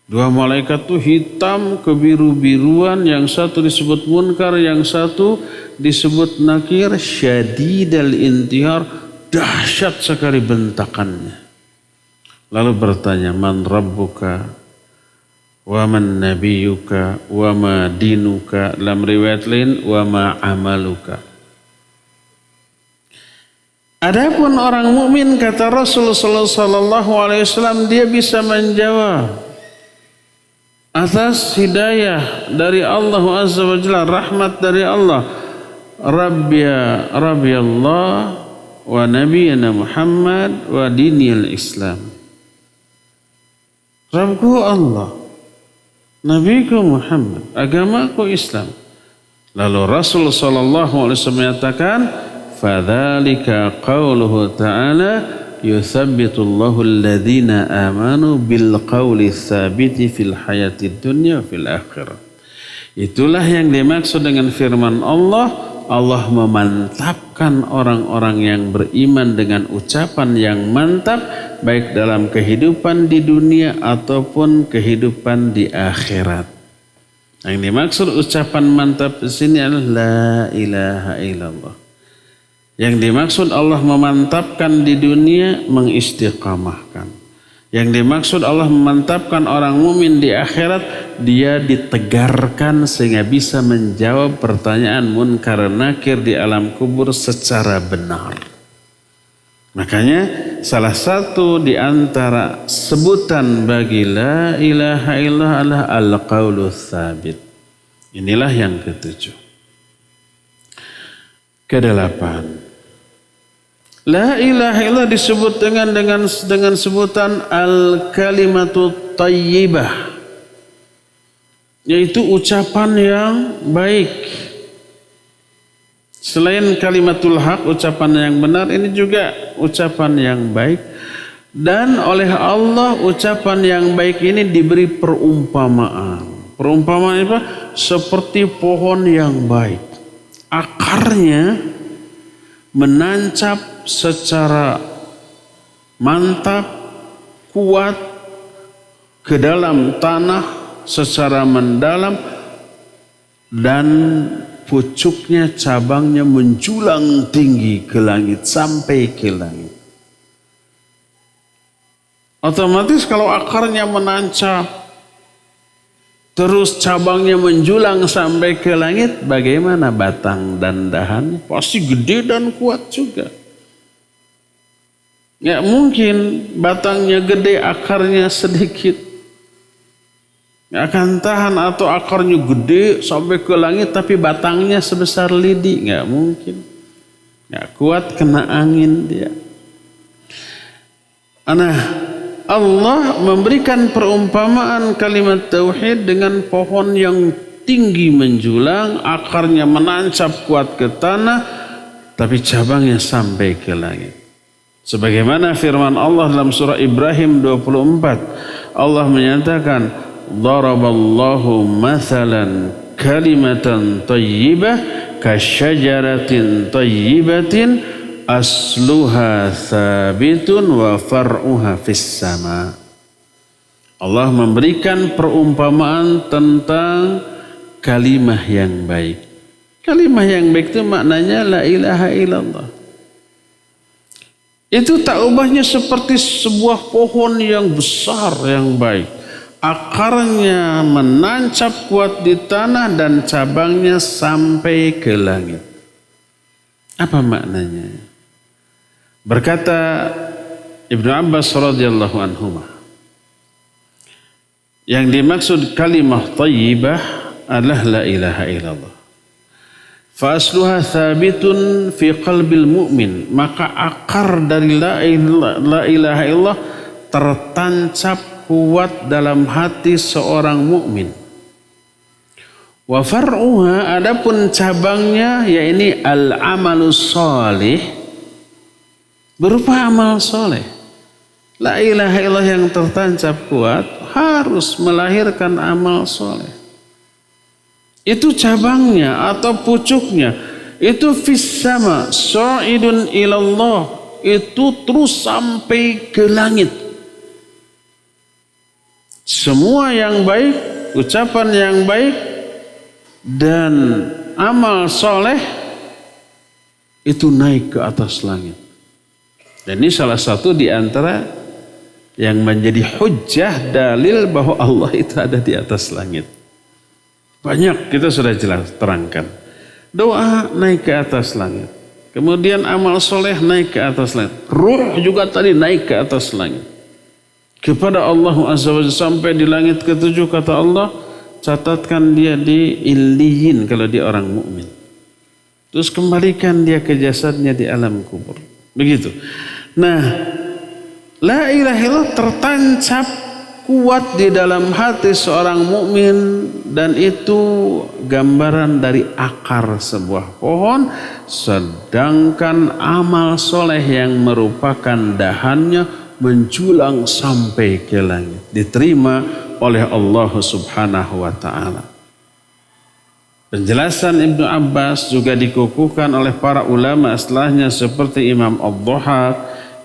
Dua malaikat tuh hitam kebiru-biruan, yang satu disebut munkar, yang satu disebut nakir, syadidal intihar, dahsyat sekali bentakannya. Lalu bertanya, man rabbuka wa man nabiyuka wa ma dinuka, dalam riwayat lain wa ma amaluka. Adapun orang mukmin, kata Rasulullah sallallahu alaihi wasallam, dia bisa menjawab atas hidayah dari Allah Azza wa Jalla, rahmat dari Allah. Rabbi Allah wa nabiyana Muhammad wa dinil Islam. Rabbku Allah, Nabiku Muhammad, agamaku Islam. Lalu Rasul sallallahu alaihi wasallam menyatakan, fadzalika qauluhu ta'ala, yuthabbitullahu alladhina amanu bil qawli tsabiti fil hayatid dunya fil akhirah. Itulah yang dimaksud dengan firman Allah. Allah memantapkan orang-orang yang beriman dengan ucapan yang mantap, baik dalam kehidupan di dunia ataupun kehidupan di akhirat. Yang dimaksud ucapan mantap di sini adalah la ilaha illallah. Yang dimaksud Allah memantapkan di dunia, mengistiqamahkan. Yang dimaksud Allah memantapkan orang mukmin di akhirat, dia ditegarkan sehingga bisa menjawab pertanyaan munkar nakir di alam kubur secara benar. Makanya salah satu di antara sebutan bagi la ilaha illallah adalah al-qaulu tsabit. Inilah yang ketujuh. Kedelapan, la ilaha illallah disebut dengan sebutan al-kalimatu thayyibah, yaitu ucapan yang baik. Selain kalimatul haq, ucapan yang benar, ini juga ucapan yang baik. Dan oleh Allah ucapan yang baik ini diberi perumpamaan. Perumpamaan apa? Seperti pohon yang baik. Akarnya menancap secara mantap, kuat ke dalam tanah secara mendalam, dan pucuknya, cabangnya menjulang tinggi ke langit, sampai ke langit. Otomatis kalau akarnya menancap, terus cabangnya menjulang sampai ke langit, bagaimana batang dan dahannya? Pasti gede dan kuat juga. Nggak mungkin batangnya gede, akarnya sedikit. Nggak akan tahan. Atau akarnya gede sampai ke langit tapi batangnya sebesar lidi. Nggak mungkin. Nggak kuat, kena angin dia. Nah, Allah memberikan perumpamaan kalimat tauhid dengan pohon yang tinggi menjulang, akarnya menancap kuat ke tanah, tapi cabangnya sampai ke langit. Sebagaimana firman Allah dalam surah Ibrahim 24, Allah menyatakan, daraballahu mathalan kalimatan thayyibah kasyajaratin thayyibatin asluha thabitun wa far'uha fis sama. Allah memberikan perumpamaan tentang kalimah yang baik. Kalimah yang baik itu maknanya la ilaha illallah. Itu tak ubahnya seperti sebuah pohon yang besar yang baik. Akarnya menancap kuat di tanah dan cabangnya sampai ke langit. Apa maknanya? Berkata Ibnu Abbas radhiyallahu anhuma, yang dimaksud kalimah thayyibah adalah la ilaha illallah. Fa asluha thabitun fi qalbil mu'min, maka akar dari la ilaha illallah tertancap kuat dalam hati seorang mukmin. Wa far'uha, adapun cabangnya yakni al-amalus shalih, berupa amal soleh. La ilaha illallah yang tertancap kuat harus melahirkan amal soleh. Itu cabangnya atau pucuknya. Itu fis sama, sa'idun ilallah. Itu terus sampai ke langit. Semua yang baik, ucapan yang baik dan amal soleh itu naik ke atas langit. Dan ini salah satu di antara yang menjadi hujjah dalil bahwa Allah itu ada di atas langit. Banyak kita sudah jelas terangkan. Doa naik ke atas langit. Kemudian amal soleh naik ke atas langit. Ruh juga tadi naik ke atas langit. Kepada Allah Azza wa Jalla sampai di langit ketujuh kata Allah, catatkan dia di illiyin kalau dia orang mukmin. Terus kembalikan dia ke jasadnya di alam kubur. Begitu. Nah, la ilaha illallah tertancap kuat di dalam hati seorang mukmin dan itu gambaran dari akar sebuah pohon, sedangkan amal soleh yang merupakan dahannya menjulang sampai ke langit, diterima oleh Allah Subhanahu wa taala. Penjelasan Ibnu Abbas juga dikukuhkan oleh para ulama setelahnya seperti Imam Ad-Dhahhak,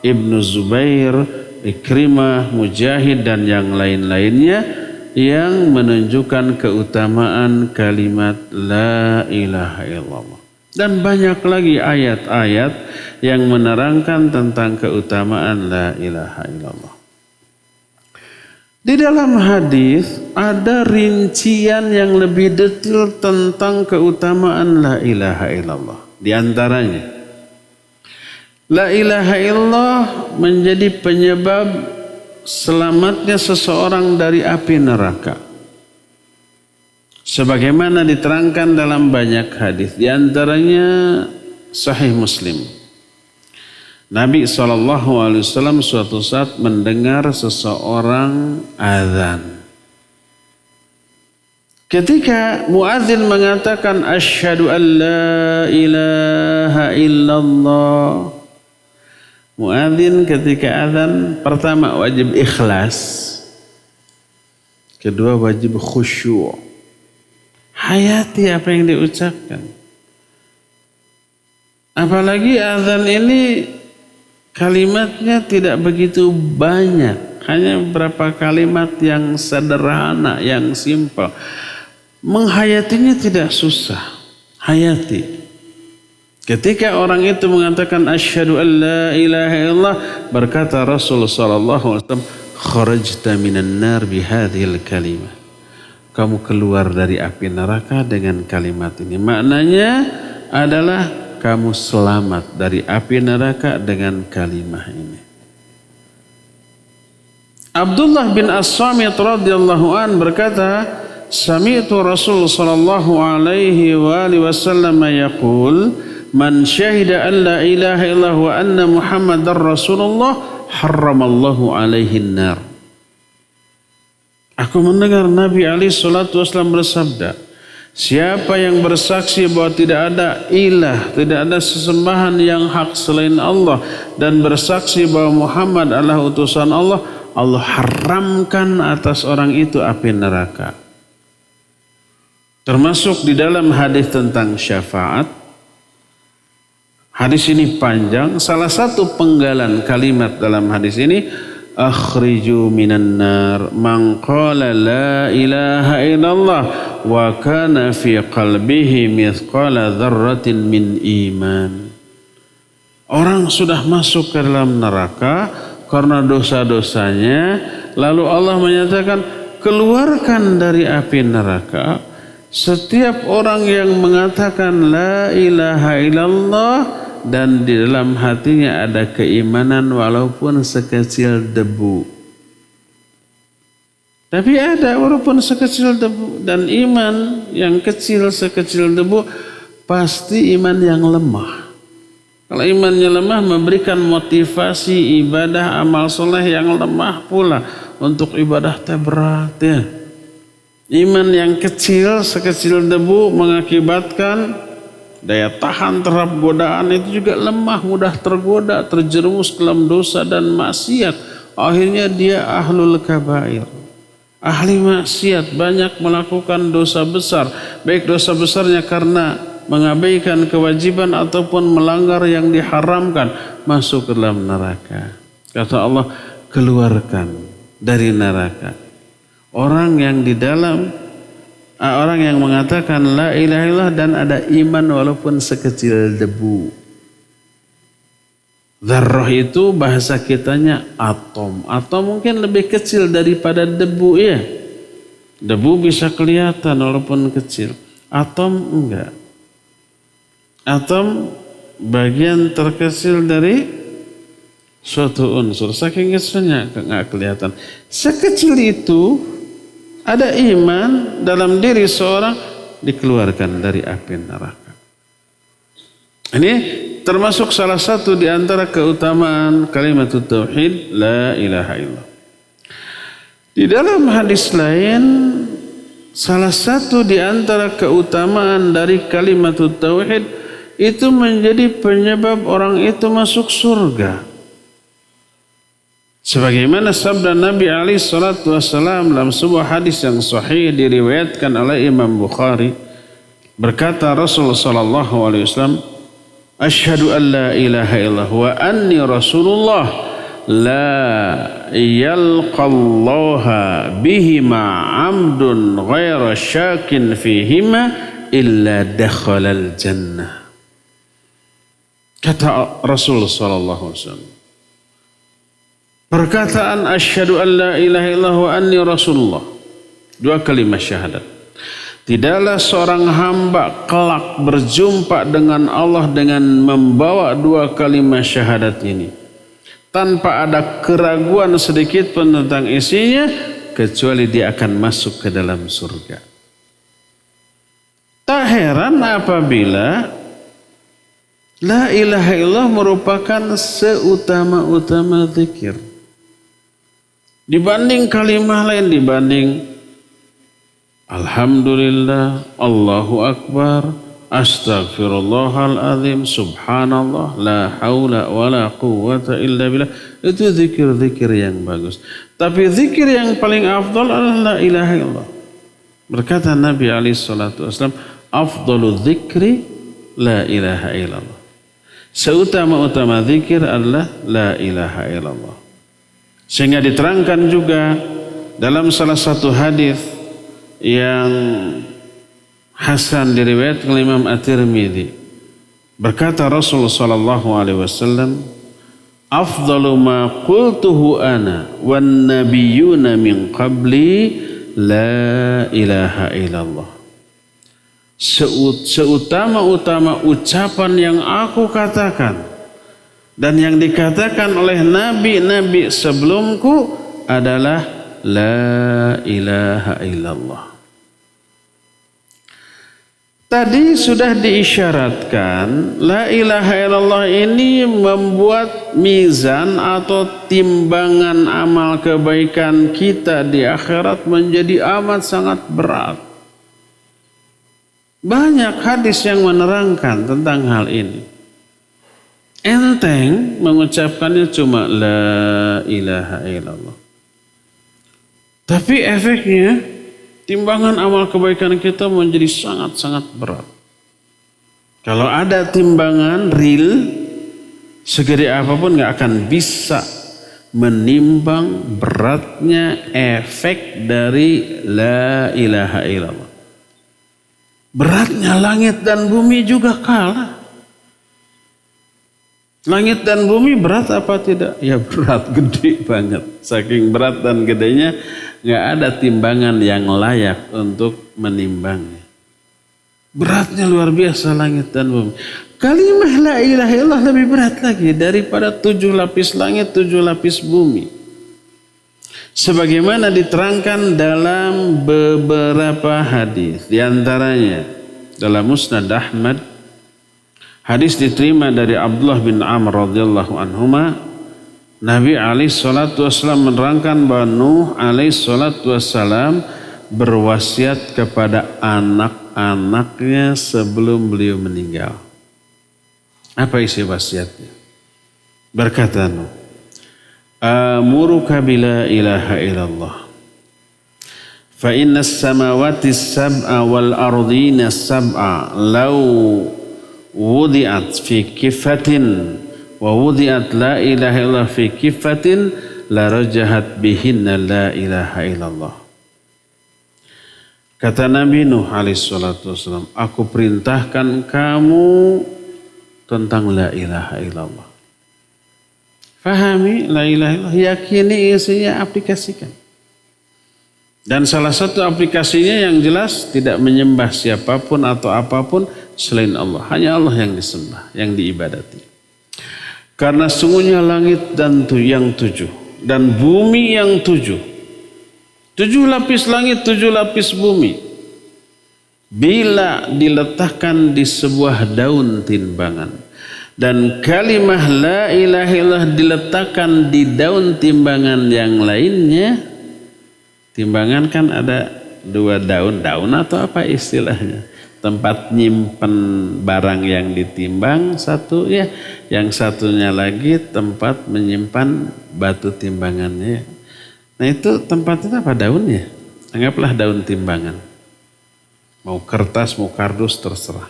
Ibnu Zubair, Ikrimah, Mujahid dan yang lain-lainnya yang menunjukkan keutamaan kalimat la ilaha illallah. Dan banyak lagi ayat-ayat yang menerangkan tentang keutamaan la ilaha illallah. Di dalam hadis ada rincian yang lebih detail tentang keutamaan la ilaha illallah. Di antaranya, la ilaha illallah menjadi penyebab selamatnya seseorang dari api neraka. Sebagaimana diterangkan dalam banyak hadis, di antaranya Sahih Muslim. Nabi SAW suatu saat mendengar seseorang azan. Ketika muadzin mengatakan asyhadu an la ilaha illallah, muadzin ketika azan pertama wajib ikhlas, kedua wajib khusyuk. Hayati apa yang diucapkan. Apalagi azan ini kalimatnya tidak begitu banyak, hanya beberapa kalimat yang sederhana, yang simpel. Menghayatinya tidak susah. Hayati. Ketika orang itu mengatakan asyhadu an la ilaha illallah, berkata Rasulullah sallallahu alaihi wasallam, kharajta minan nar bihadhil kalimah. Kamu keluar dari api neraka dengan kalimat ini. Maknanya adalah kamu selamat dari api neraka dengan kalimat ini. Abdullah bin As-Samit radhiyallahu an berkata, sami'tu Rasul sallallahu alaihi wa alihi wasallam yaqul, man syahida an la ilaha illallah wa anna Muhammadar Rasulullah harramallahu alaihi an-nar. Aku mendengar Nabi alaihi salatu wasallam bersabda, siapa yang bersaksi bahwa tidak ada ilah, tidak ada sesembahan yang hak selain Allah, dan bersaksi bahwa Muhammad adalah utusan Allah, Allah haramkan atas orang itu api neraka. Termasuk di dalam hadis tentang syafaat. Hadis ini panjang. Salah satu penggalan kalimat dalam hadis ini, akhriju minan nar man qala la ilaha illallah wa kana fi qalbihi mithqala dzarratin min iman. Orang sudah masuk ke dalam neraka karena dosa-dosanya, lalu Allah menyatakan keluarkan dari api neraka setiap orang yang mengatakan la ilaha illallah dan di dalam hatinya ada keimanan walaupun sekecil debu. Tapi ada walaupun sekecil debu, dan iman yang kecil sekecil debu pasti iman yang lemah. Kalau imannya lemah memberikan motivasi ibadah amal soleh yang lemah pula untuk ibadah berat ya. Iman yang kecil sekecil debu mengakibatkan daya tahan terhadap godaan itu juga lemah, mudah tergoda, terjerumus ke dalam dosa dan maksiat. Akhirnya dia ahlul kabair, ahli maksiat, banyak melakukan dosa besar. Baik dosa besarnya karena mengabaikan kewajiban ataupun melanggar yang diharamkan, masuk ke dalam neraka. Kata Allah, keluarkan dari neraka. Orang yang di dalam orang yang mengatakan la ilaha illallah dan ada iman walaupun sekecil debu. Dzarrah itu bahasa kitanya atom. Atom mungkin lebih kecil daripada debu ya. Debu bisa kelihatan walaupun kecil. Atom enggak. Atom bagian terkecil dari suatu unsur. Saking kecilnya enggak kelihatan. Sekecil itu ada iman dalam diri seorang dikeluarkan dari api neraka. Ini termasuk salah satu di antara keutamaan kalimat tauhid la ilaha illallah. Di dalam hadis lain, salah satu di antara keutamaan dari kalimat tauhid itu menjadi penyebab orang itu masuk surga. Sebagaimana sabda Nabi alaihi salatu wasallam dalam sebuah hadis yang sahih diriwayatkan oleh Imam Bukhari, berkata Rasulullah sallallahu alaihi wasallam, "Asyhadu an la ilaha illallah wa anni Rasulullah la yalqallaha bihima 'abdun ghaira syakin fihima illa dakhalal jannah." Kata Rasulullah sallallahu alaihi wasallam, perkataan asyhadu an la ilaha illallah wa anni Rasulullah, dua kalimat syahadat. Tidaklah seorang hamba kelak berjumpa dengan Allah dengan membawa dua kalimat syahadat ini tanpa ada keraguan sedikit pun tentang isinya, kecuali dia akan masuk ke dalam surga. Tak heran apabila la ilaha illallah merupakan seutama-utama zikir. Dibanding kalimah lain, dibanding alhamdulillah, Allahu akbar, astaghfirullahaladzim, subhanallah, la haula wa la quwwata illa billah. Itu zikir-zikir yang bagus. Tapi zikir yang paling afdal adalah la ilaha illallah. Berkata Nabi SAW, afdalu zikri la ilaha illallah. Seutama-utama zikir adalah la ilaha illallah. Sehingga diterangkan juga dalam salah satu hadis yang hasan diriwayatkan oleh Imam At-Tirmidzi, berkata Rasulullah sallallahu alaihi wasallam, afdalu ma qultuhu ana wan nabiyyuna min qabli la ilaha illallah. Seutama-utama ucapan yang aku katakan dan yang dikatakan oleh nabi-nabi sebelumku adalah la ilaha illallah. Tadi sudah diisyaratkan la ilaha illallah ini membuat mizan atau timbangan amal kebaikan kita di akhirat menjadi amat sangat berat. Banyak hadis yang menerangkan tentang hal ini. Enteng mengucapkannya cuma la ilaha illallah. Tapi efeknya timbangan amal kebaikan kita menjadi sangat-sangat berat. Kalau ada timbangan real, segede apapun gak akan bisa menimbang beratnya efek dari la ilaha illallah. Beratnya langit dan bumi juga kalah. Langit dan bumi berat apa tidak? Ya berat, gede banget. Saking berat dan gedenya gak ada timbangan yang layak untuk menimbangnya. Beratnya luar biasa langit dan bumi. Kalimah la ilaha illallah lebih berat lagi daripada 7 lapis langit, 7 lapis bumi. Sebagaimana diterangkan dalam beberapa hadis, di antaranya dalam Musnad Ahmad, hadis diterima dari Abdullah bin Amr radhiyallahu anhuma, Nabi alaihi salatu wasallam menerangkan bahwa Nuh alaihi salatu wasallam berwasiat kepada anak-anaknya sebelum beliau meninggal. Apa isi wasiatnya? Berkata Nuh, amuruka bila ilaha illallah fa inna as-samawati as-sab'a wal ardina as-sab'a law wudi'at fi kifatin wa wudi'at la ilaha illallah fi kifatin la rajahat bihinna la ilaha illallah. Kata Nabi Nuh alaihissalatu wassalam, aku perintahkan kamu tentang la ilaha illallah. Fahami la ilaha illallah, yakini isinya, aplikasikan. Dan salah satu aplikasinya yang jelas tidak menyembah siapapun atau apapun selain Allah. Hanya Allah yang disembah, yang diibadati. Karena sungguhnya langit dan yang 7 dan bumi yang 7. 7 lapis langit, 7 lapis bumi. Bila diletakkan di sebuah daun timbangan dan kalimah la ilaha illallah diletakkan di daun timbangan yang lainnya. Timbangan kan ada 2 daun atau apa istilahnya? Tempat nyimpen barang yang ditimbang satu ya, yang satunya lagi tempat menyimpan batu timbangannya. Nah itu tempatnya apa? Daunnya. Anggaplah daun timbangan. Mau kertas, mau kardus, terserah.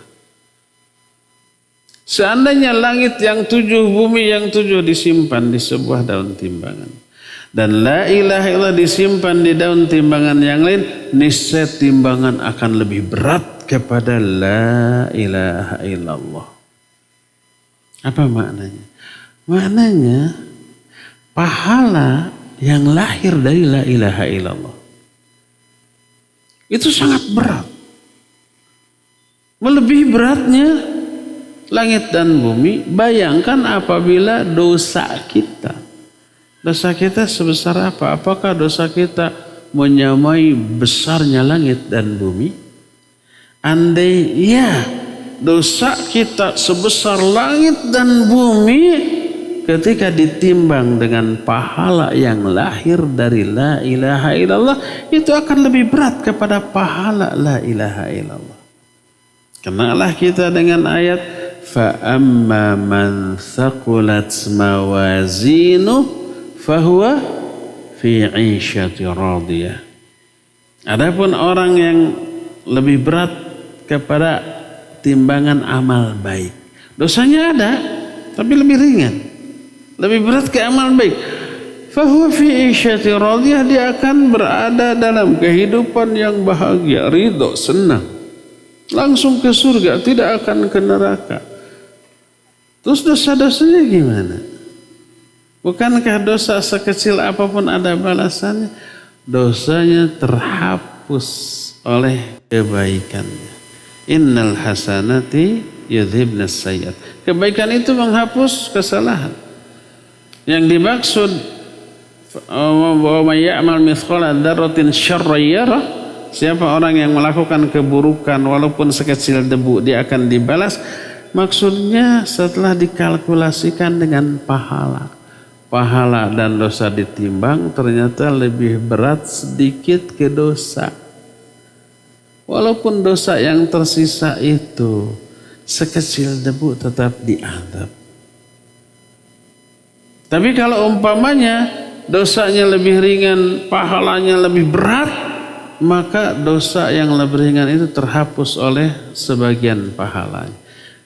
Seandainya langit yang 7, bumi yang 7 disimpan di sebuah daun timbangan. Dan la ilaha illallah disimpan di daun timbangan yang lain, niscaya timbangan akan lebih berat kepada la ilaha illallah. Apa maknanya? Maknanya pahala yang lahir dari la ilaha illallah itu sangat berat. Melebihi beratnya langit dan bumi. Bayangkan apabila dosa kita. Dosa kita sebesar apa? Apakah dosa kita menyamai besarnya langit dan bumi? Andai ya dosa kita sebesar langit dan bumi, ketika ditimbang dengan pahala yang lahir dari la ilaha illallah, itu akan lebih berat kepada pahala la ilaha illallah. Kenalah kita dengan ayat فَأَمَّا مَنْ ثَقُلَتْ مَوَازِينُهُ فَهُوَ فِي عِيشَةٍ رَاضِيَةٍ. Adapun orang yang lebih berat kepada timbangan amal baik, dosanya ada tapi lebih ringan, lebih berat ke amal baik, fahuwa fi isyatir radiyah, dia akan berada dalam kehidupan yang bahagia, ridho, senang, langsung ke surga, tidak akan ke neraka. Terus dosa-dosanya gimana? Bukankah dosa sekecil apapun ada balasannya? Dosanya terhapus oleh kebaikannya. Innal hasanati yudhibnas sayyi'at. Kebaikan itu menghapus kesalahan. Yang dimaksud wa may ya'mal mithqala dzarratin syarran yarah, siapa orang yang melakukan keburukan walaupun sekecil debu dia akan dibalas. Maksudnya setelah dikalkulasikan dengan pahala dan dosa ditimbang, ternyata lebih berat sedikit ke dosa. Walaupun dosa yang tersisa itu sekecil debu tetap diadab. Tapi kalau umpamanya dosanya lebih ringan, pahalanya lebih berat, maka dosa yang lebih ringan itu terhapus oleh sebagian pahalanya.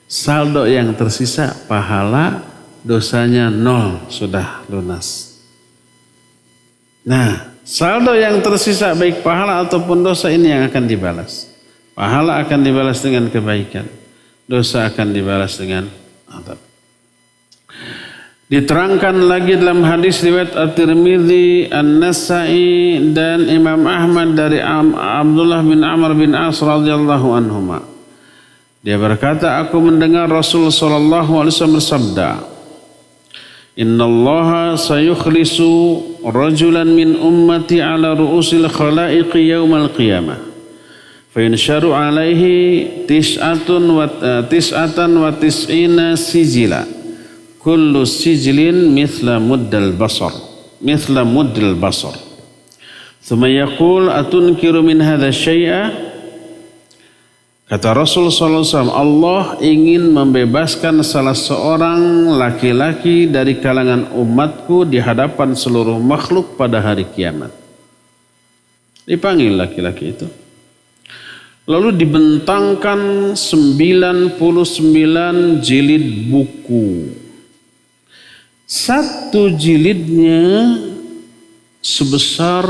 Saldo yang tersisa pahala, dosanya 0, sudah lunas. Nah, saldo yang tersisa baik pahala ataupun dosa ini yang akan dibalas. Pahala akan dibalas dengan kebaikan, dosa akan dibalas dengan azab. Diterangkan lagi dalam hadis riwayat At-Tirmidzi, An-Nasa'i dan Imam Ahmad dari Abdullah bin Amr bin As radhiyallahu anhuma. Dia berkata, aku mendengar Rasul sallallahu alaihi wasallam bersabda, Innallaha sayukhlisu rajulan min ummati ala ru'usil khalaiqi yaumal qiyamah. Fa yansharu alaihi tis'atan wa tis'ina sijila. Kullu sijlin mithla muddal basar. Thumma yaqul atunkiru min hadha syai'a. Kata Rasul SAW, Allah ingin membebaskan salah seorang laki-laki dari kalangan umatku di hadapan seluruh makhluk pada hari kiamat. Dipanggil laki-laki itu. Lalu dibentangkan 99 jilid buku. Satu jilidnya sebesar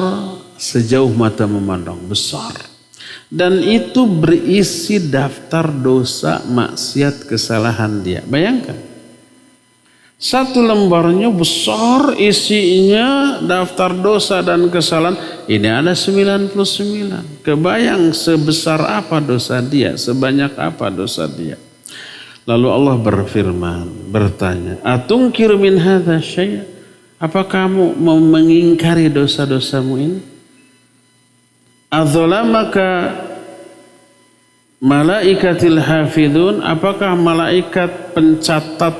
sejauh mata memandang, besar. Dan itu berisi daftar dosa, maksiat, kesalahan dia. Bayangkan. Satu lembarnya besar, isinya daftar dosa dan kesalahan. Ini ada 99. Kebayang sebesar apa dosa dia, sebanyak apa dosa dia. Lalu Allah berfirman, bertanya, "Atungkiru min hadza syai'?" Apa kamu mau mengingkari dosa-dosamu ini? Adzalamaka malaikatil hafidun, apakah malaikat pencatat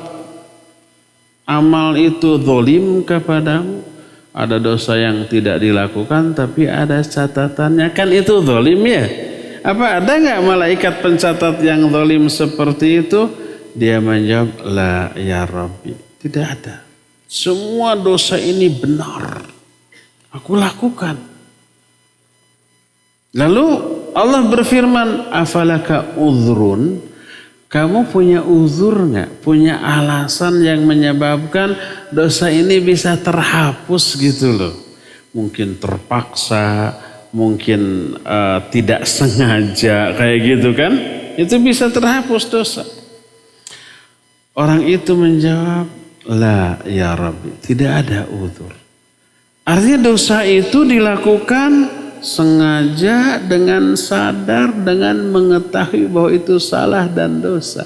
amal itu zalim kepadamu? Ada dosa yang tidak dilakukan tapi ada catatannya, kan itu zalim ya? Apa ada nggak malaikat pencatat yang zalim seperti itu? Dia menjawab, la ya Rabbi, tidak ada. Semua dosa ini benar, aku lakukan. Lalu Allah berfirman, afalaka uzrun, kamu punya uzur nggak? Punya alasan yang menyebabkan dosa ini bisa terhapus gitu loh. Mungkin terpaksa, mungkin tidak sengaja kayak gitu kan. Itu bisa terhapus dosa. Orang itu menjawab, la ya Rabbi, tidak ada uzur. Artinya dosa itu dilakukan sengaja, dengan sadar, dengan mengetahui bahwa itu salah dan dosa.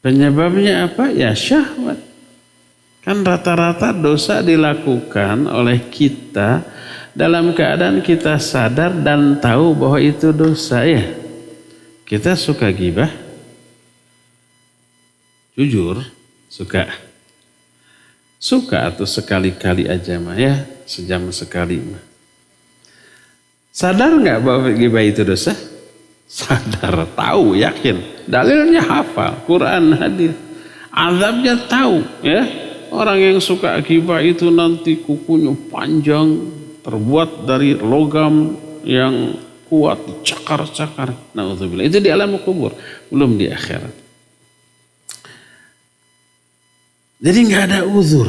Penyebabnya apa? Ya syahwat. Kan rata-rata dosa dilakukan oleh kita dalam keadaan kita sadar dan tahu bahwa itu dosa ya. Kita suka gibah? Jujur, suka. Suka atau sekali-kali aja mah ya, sejam sekali mah. Sadar nggak bahwa gibah itu dosa? Sadar, tahu, yakin. Dalilnya hafal, Quran, hadis. Azabnya tahu ya. Orang yang suka gibah itu nanti kukunya panjang, terbuat dari logam yang kuat, cakar-cakar. Na'udzubillah. Itu di alam kubur, belum di akhirat. Jadi nggak ada uzur.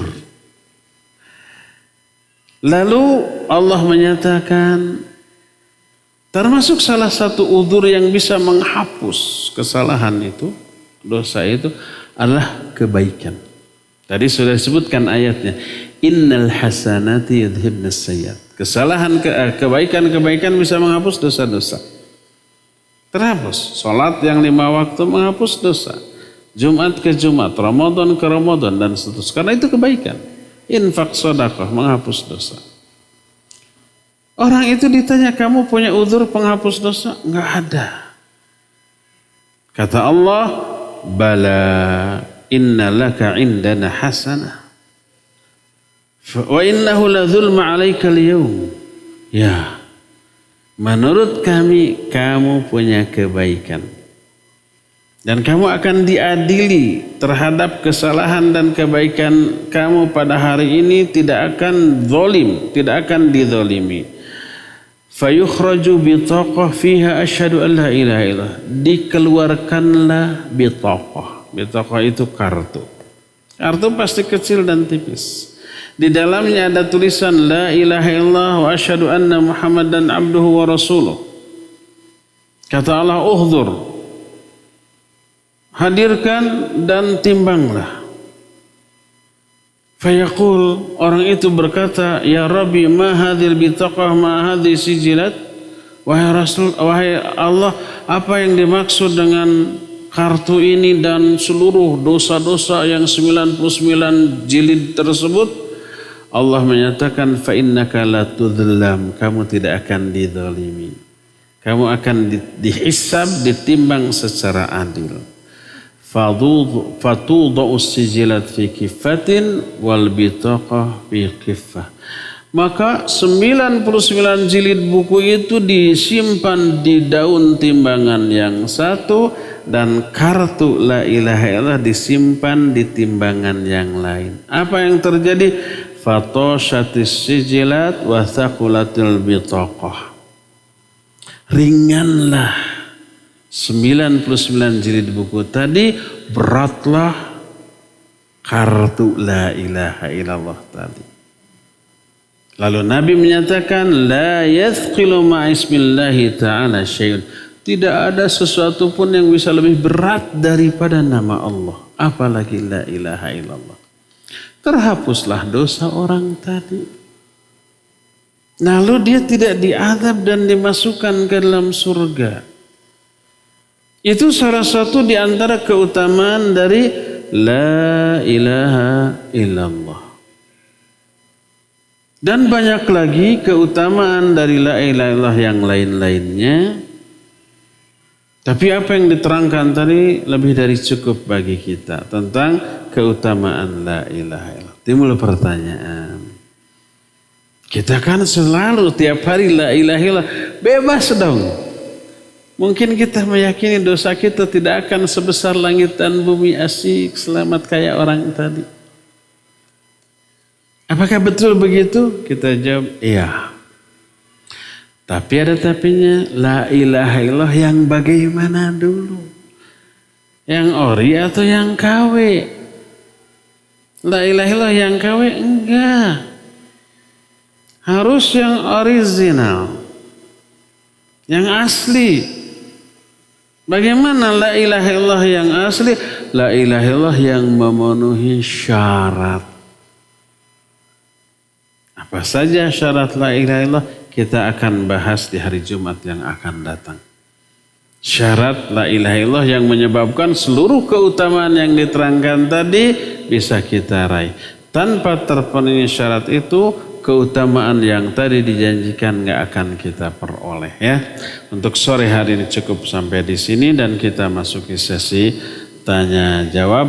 Lalu Allah menyatakan, termasuk salah satu uzur yang bisa menghapus kesalahan itu, dosa itu adalah kebaikan. Tadi sudah disebutkan ayatnya, innal hasanati yudhibnas sayyiat. Kesalahan, kebaikan bisa menghapus dosa-dosa. Terhapus. Salat yang 5 waktu menghapus dosa. Jumat ke Jumat, Ramadan ke Ramadan dan seterusnya. Karena itu kebaikan. Infak sedekah menghapus dosa. Orang itu ditanya, kamu punya uzur penghapus dosa? Enggak ada. Kata Allah, bala inna laka indana hasanah. Wa innahu la zulma alaika al-yawm. Ya, menurut kami kamu punya kebaikan. Dan kamu akan diadili terhadap kesalahan dan kebaikan kamu pada hari ini, tidak akan zalim, tidak akan dizalimi. Fayukhraju bitaqah fiha asyhadu an la ilaha illallah. Dikeluarkanlah bitaqah. Bitaqah itu kartu. Kartu pasti kecil dan tipis. Di dalamnya ada tulisan la ilaha illallah wa asyhadu anna Muhammadan abduhu wa rasuluh. Kata Allah, uhdzur, hadirkan dan timbanglah. Fayaqul, orang itu berkata, ya Rabbi, ma hadhil bitaqah, ma hadhi sijilat. Wahai Rasul, wahai Allah, apa yang dimaksud dengan kartu ini dan seluruh dosa-dosa yang 99 jilid tersebut? Allah menyatakan, fa innaka la tudhlam, kamu tidak akan dizalimi. Kamu akan dihisab, ditimbang secara adil. Fatudau sijilat fi kifatin wal bitaqah fi kifah. Maka 99 jilid buku itu disimpan di daun timbangan yang satu, dan kartu la ilaha illallah disimpan di timbangan yang lain. Apa yang terjadi? Fatoshatis sijilat wa thaqulatil bitaqah. Ringanlah 99 jilid buku tadi, beratlah kartu la ilaha illallah tadi. Lalu Nabi menyatakan, la yathqilu ma'ismillahi ta'ala syai'un. Tidak ada sesuatu pun yang bisa lebih berat daripada nama Allah. Apalagi la ilaha illallah. Terhapuslah dosa orang tadi. Lalu dia tidak diazab dan dimasukkan ke dalam surga. Itu salah satu di antara keutamaan dari la ilaha illallah. Dan banyak lagi keutamaan dari la ilaha illallah yang lain-lainnya. Tapi apa yang diterangkan tadi lebih dari cukup bagi kita tentang keutamaan la ilaha illallah. Timbul pertanyaan. Kita kan selalu tiap hari la ilaha illallah, bebas dong. Mungkin kita meyakini dosa kita tidak akan sebesar langit dan bumi, asik selamat kayak orang tadi. Apakah betul begitu? Kita jawab iya. Tapi ada tapinya, la ilaha illallah yang bagaimana dulu? Yang ori atau yang KW? La ilaha illallah yang KW enggak. Harus yang original. Yang asli. Bagaimana la ilaha illallah yang asli? La ilaha illallah yang memenuhi syarat. Apa saja syarat la ilaha illallah? Kita akan bahas di hari Jumat yang akan datang. Syarat la ilaha illallah yang menyebabkan seluruh keutamaan yang diterangkan tadi bisa kita raih. Tanpa terpenuhi syarat itu, keutamaan yang tadi dijanjikan nggak akan kita peroleh ya. Untuk sore hari ini cukup sampai di sini dan kita masuki sesi tanya jawab.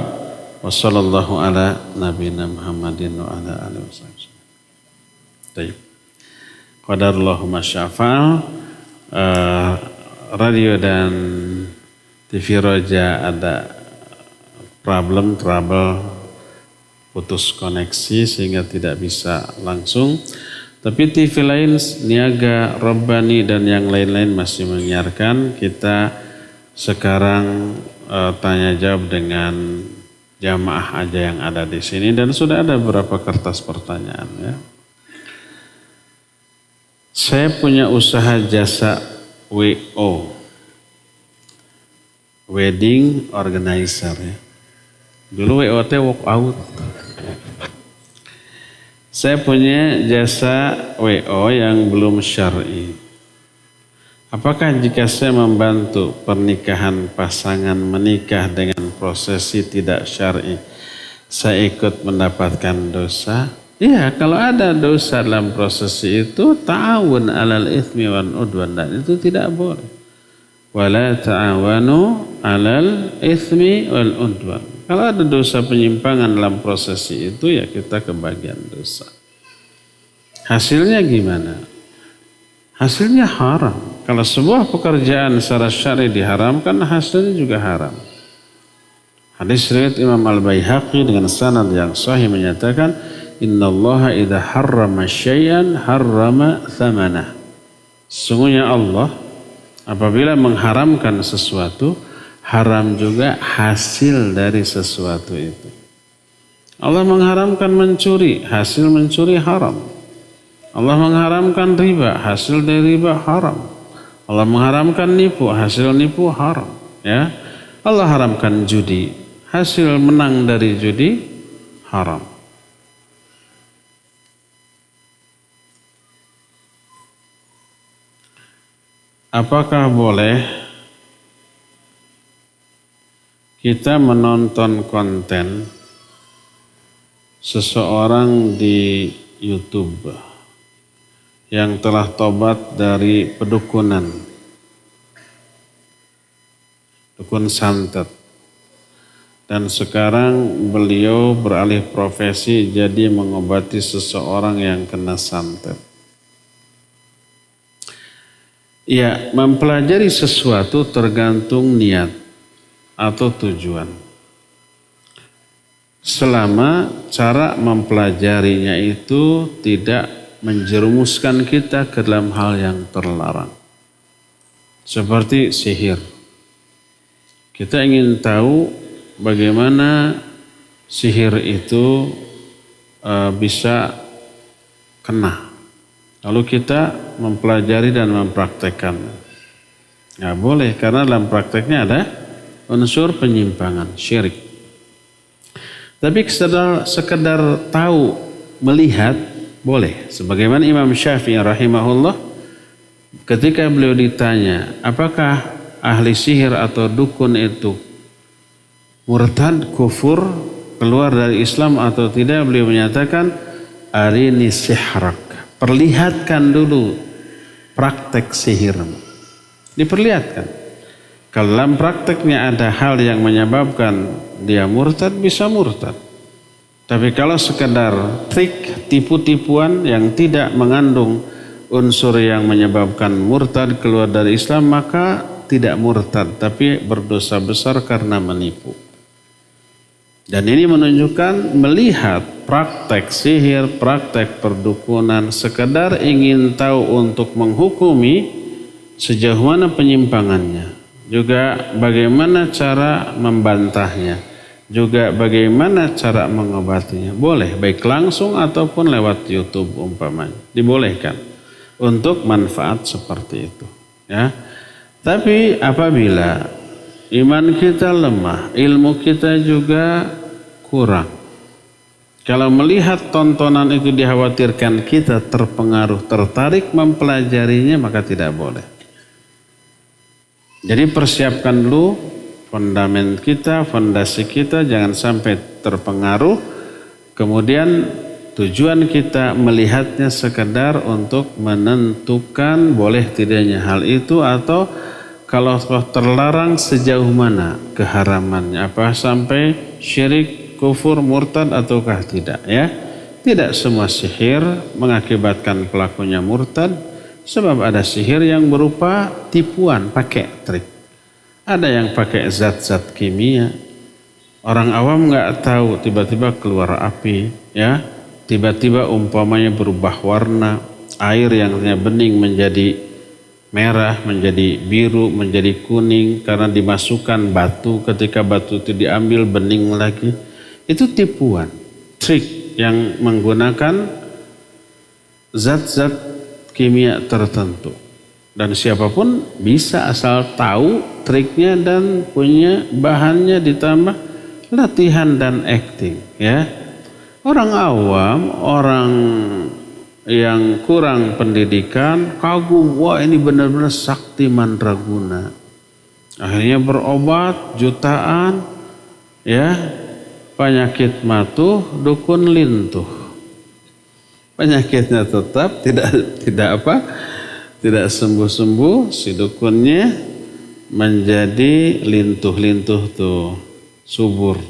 Wassallallahu ala nabiyina Muhammadin wa ala alihi wasallam. Baik. Qadarullahu masyafa'al. Radio dan TV Roja ada trouble putus koneksi sehingga tidak bisa langsung. Tapi TV lain, Niaga, Rabbani dan yang lain-lain masih menyiarkan. Kita sekarang tanya jawab dengan jamaah aja yang ada di sini dan sudah ada beberapa kertas pertanyaan ya. Saya punya usaha jasa WO, Wedding Organizer ya. Dulu WOT walk out. Saya punya jasa WO yang belum syar'i. Apakah jika saya membantu pernikahan pasangan menikah dengan prosesi tidak syar'i, saya ikut mendapatkan dosa? Iya, kalau ada dosa dalam prosesi itu, ta'awun alal itsmi wal udwan, dan itu tidak boleh. Wala ta'awanu alal itsmi wal udwan. Kalau ada dosa penyimpangan dalam prosesi itu, ya kita kebagian dosa. Hasilnya gimana? Hasilnya haram. Kalau sebuah pekerjaan secara syar'i diharamkan, hasilnya juga haram. Hadis riwayat Imam Al-Baihaqi dengan sanad yang sahih menyatakan, innallaha idza harrama syai'an harrama thamanah. Sesungguhnya Allah apabila mengharamkan sesuatu, haram juga hasil dari sesuatu itu. Allah mengharamkan mencuri, hasil mencuri haram. Allah mengharamkan riba, hasil dari riba haram. Allah mengharamkan nipu, hasil nipu haram. Ya, Allah haramkan judi, hasil menang dari judi haram. Apakah boleh kita menonton konten seseorang di YouTube yang telah tobat dari pedukunan, dukun santet, dan sekarang beliau beralih profesi jadi mengobati seseorang yang kena santet? Ya, mempelajari sesuatu tergantung niat atau tujuan. Selama cara mempelajarinya itu tidak menjerumuskan kita ke dalam hal yang terlarang. Seperti sihir. Kita ingin tahu bagaimana sihir itu bisa kena lalu kita mempelajari dan mempraktekkan. Nggak boleh, karena dalam prakteknya ada unsur penyimpangan, syirik. Tapi sekedar tahu, melihat, boleh. Sebagaimana Imam Syafi'i rahimahullah, ketika beliau ditanya, apakah ahli sihir atau dukun itu murtad, kufur, keluar dari Islam atau tidak, beliau menyatakan, arini sihrak, perlihatkan dulu praktek sihirmu. Diperlihatkan. Kalau dalam prakteknya ada hal yang menyebabkan dia murtad, bisa murtad. Tapi kalau sekedar trik, tipu-tipuan yang tidak mengandung unsur yang menyebabkan murtad keluar dari Islam, maka tidak murtad, tapi berdosa besar karena menipu. Dan ini menunjukkan melihat praktek sihir, praktek perdukunan, sekedar ingin tahu untuk menghukumi sejauh mana penyimpangannya, juga bagaimana cara membantahnya, juga bagaimana cara mengobatinya. Boleh, baik langsung ataupun lewat YouTube umpamanya. Dibolehkan untuk manfaat seperti itu. Ya. Tapi apabila iman kita lemah, ilmu kita juga kurang, kalau melihat tontonan itu dikhawatirkan kita terpengaruh, tertarik mempelajarinya, maka tidak boleh. Jadi persiapkan dulu fondamen kita, fondasi kita, jangan sampai terpengaruh. Kemudian tujuan kita melihatnya sekedar untuk menentukan boleh tidaknya hal itu, atau kalau terlarang sejauh mana keharamannya, apa sampai syirik, kufur, murtad ataukah tidak, ya. Tidak semua sihir mengakibatkan pelakunya murtad. Sebab ada sihir yang berupa tipuan, pakai trik. Ada yang pakai zat-zat kimia. Orang awam nggak tahu, tiba-tiba keluar api, ya. Tiba-tiba umpamanya berubah warna, air yang bening menjadi merah, menjadi biru, menjadi kuning karena dimasukkan batu. Ketika batu itu diambil, bening lagi. Itu tipuan, trik yang menggunakan zat-zat kimia tertentu, dan siapapun bisa asal tahu triknya dan punya bahannya, ditambah latihan dan acting, ya. Orang awam, orang yang kurang pendidikan kagum, wah ini benar-benar sakti mandraguna, akhirnya berobat jutaan, ya. Penyakit matuh, dukun lintuh. Penyakitnya tetap tidak sembuh-sembuh, si dukunnya menjadi lintuh-lintuh tuh, subur,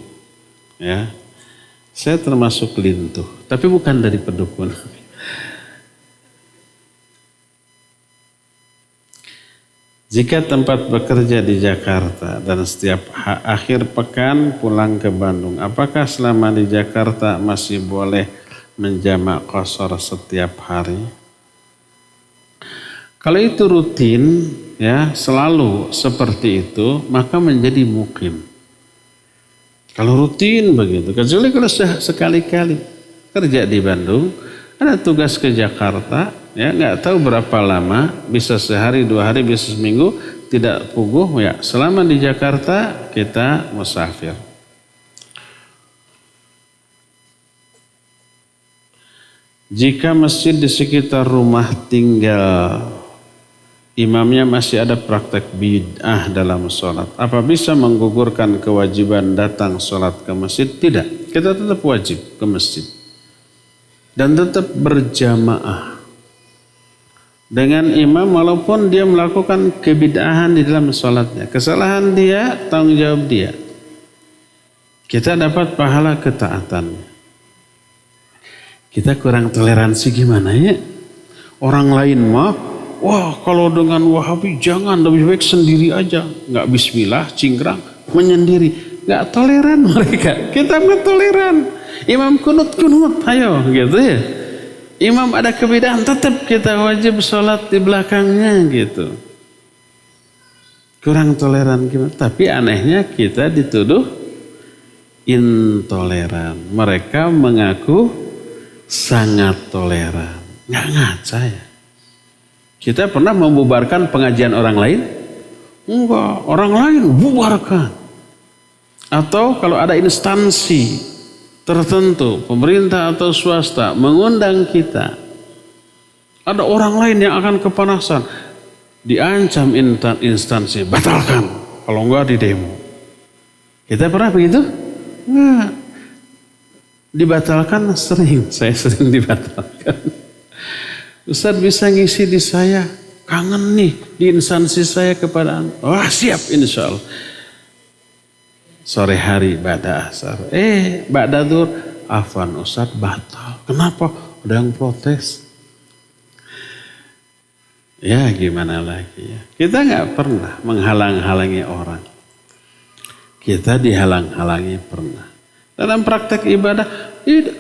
ya. Saya termasuk lintuh, tapi bukan dari pendukun. Jika tempat bekerja di Jakarta dan setiap akhir pekan pulang ke Bandung, apakah selama di Jakarta masih boleh menjamak qasar setiap hari? Kalau itu rutin, ya, selalu seperti itu, maka menjadi mukim. Kalau rutin begitu, kecuali kalau sekali-kali kerja di Bandung, ada tugas ke Jakarta, ya, nggak tahu berapa lama, bisa sehari, 2 hari, bisa seminggu, tidak puguh, ya. Selama di Jakarta kita musafir. Jika masjid di sekitar rumah tinggal imamnya masih ada praktek bid'ah dalam sholat, apa bisa menggugurkan kewajiban datang sholat ke masjid? Tidak, kita tetap wajib ke masjid dan tetap berjamaah dengan imam walaupun dia melakukan kebid'ahan di dalam sholatnya. Kesalahan dia, tanggung jawab dia. Kita dapat pahala ketaatannya. Kita kurang toleransi gimana ya? Orang lain mah, wah kalau dengan Wahabi jangan, lebih baik sendiri aja. Nggak bismillah, cingkrang, menyendiri. Nggak toleran mereka. Kita nggak toleran. Imam kunut, ayo gitu ya. Imam ada kebedaan, tetap kita wajib sholat di belakangnya gitu. Kurang toleran gimana? Tapi anehnya kita dituduh intoleran. Mereka mengaku sangat toleran. Nggak ngaca ya. Kita pernah membubarkan pengajian orang lain? Enggak, orang lain bubarkan. Atau kalau ada instansi tertentu, pemerintah atau swasta mengundang kita, ada orang lain yang akan kepanasan, diancam instansi, batalkan, kalau enggak di demo. Kita pernah begitu? Enggak. Dibatalkan sering, saya sering dibatalkan. Ustadz bisa ngisi di saya, kangen nih di instansi saya kepada Anda. Wah siap insya Allah. Sore hari ba'da asar. Ba'da dur, afwan Ustadz batal. Kenapa? Ada yang protes. Ya gimana lagi ya. Kita nggak pernah menghalang-halangi orang. Kita dihalang-halangi pernah. Dalam praktek ibadah,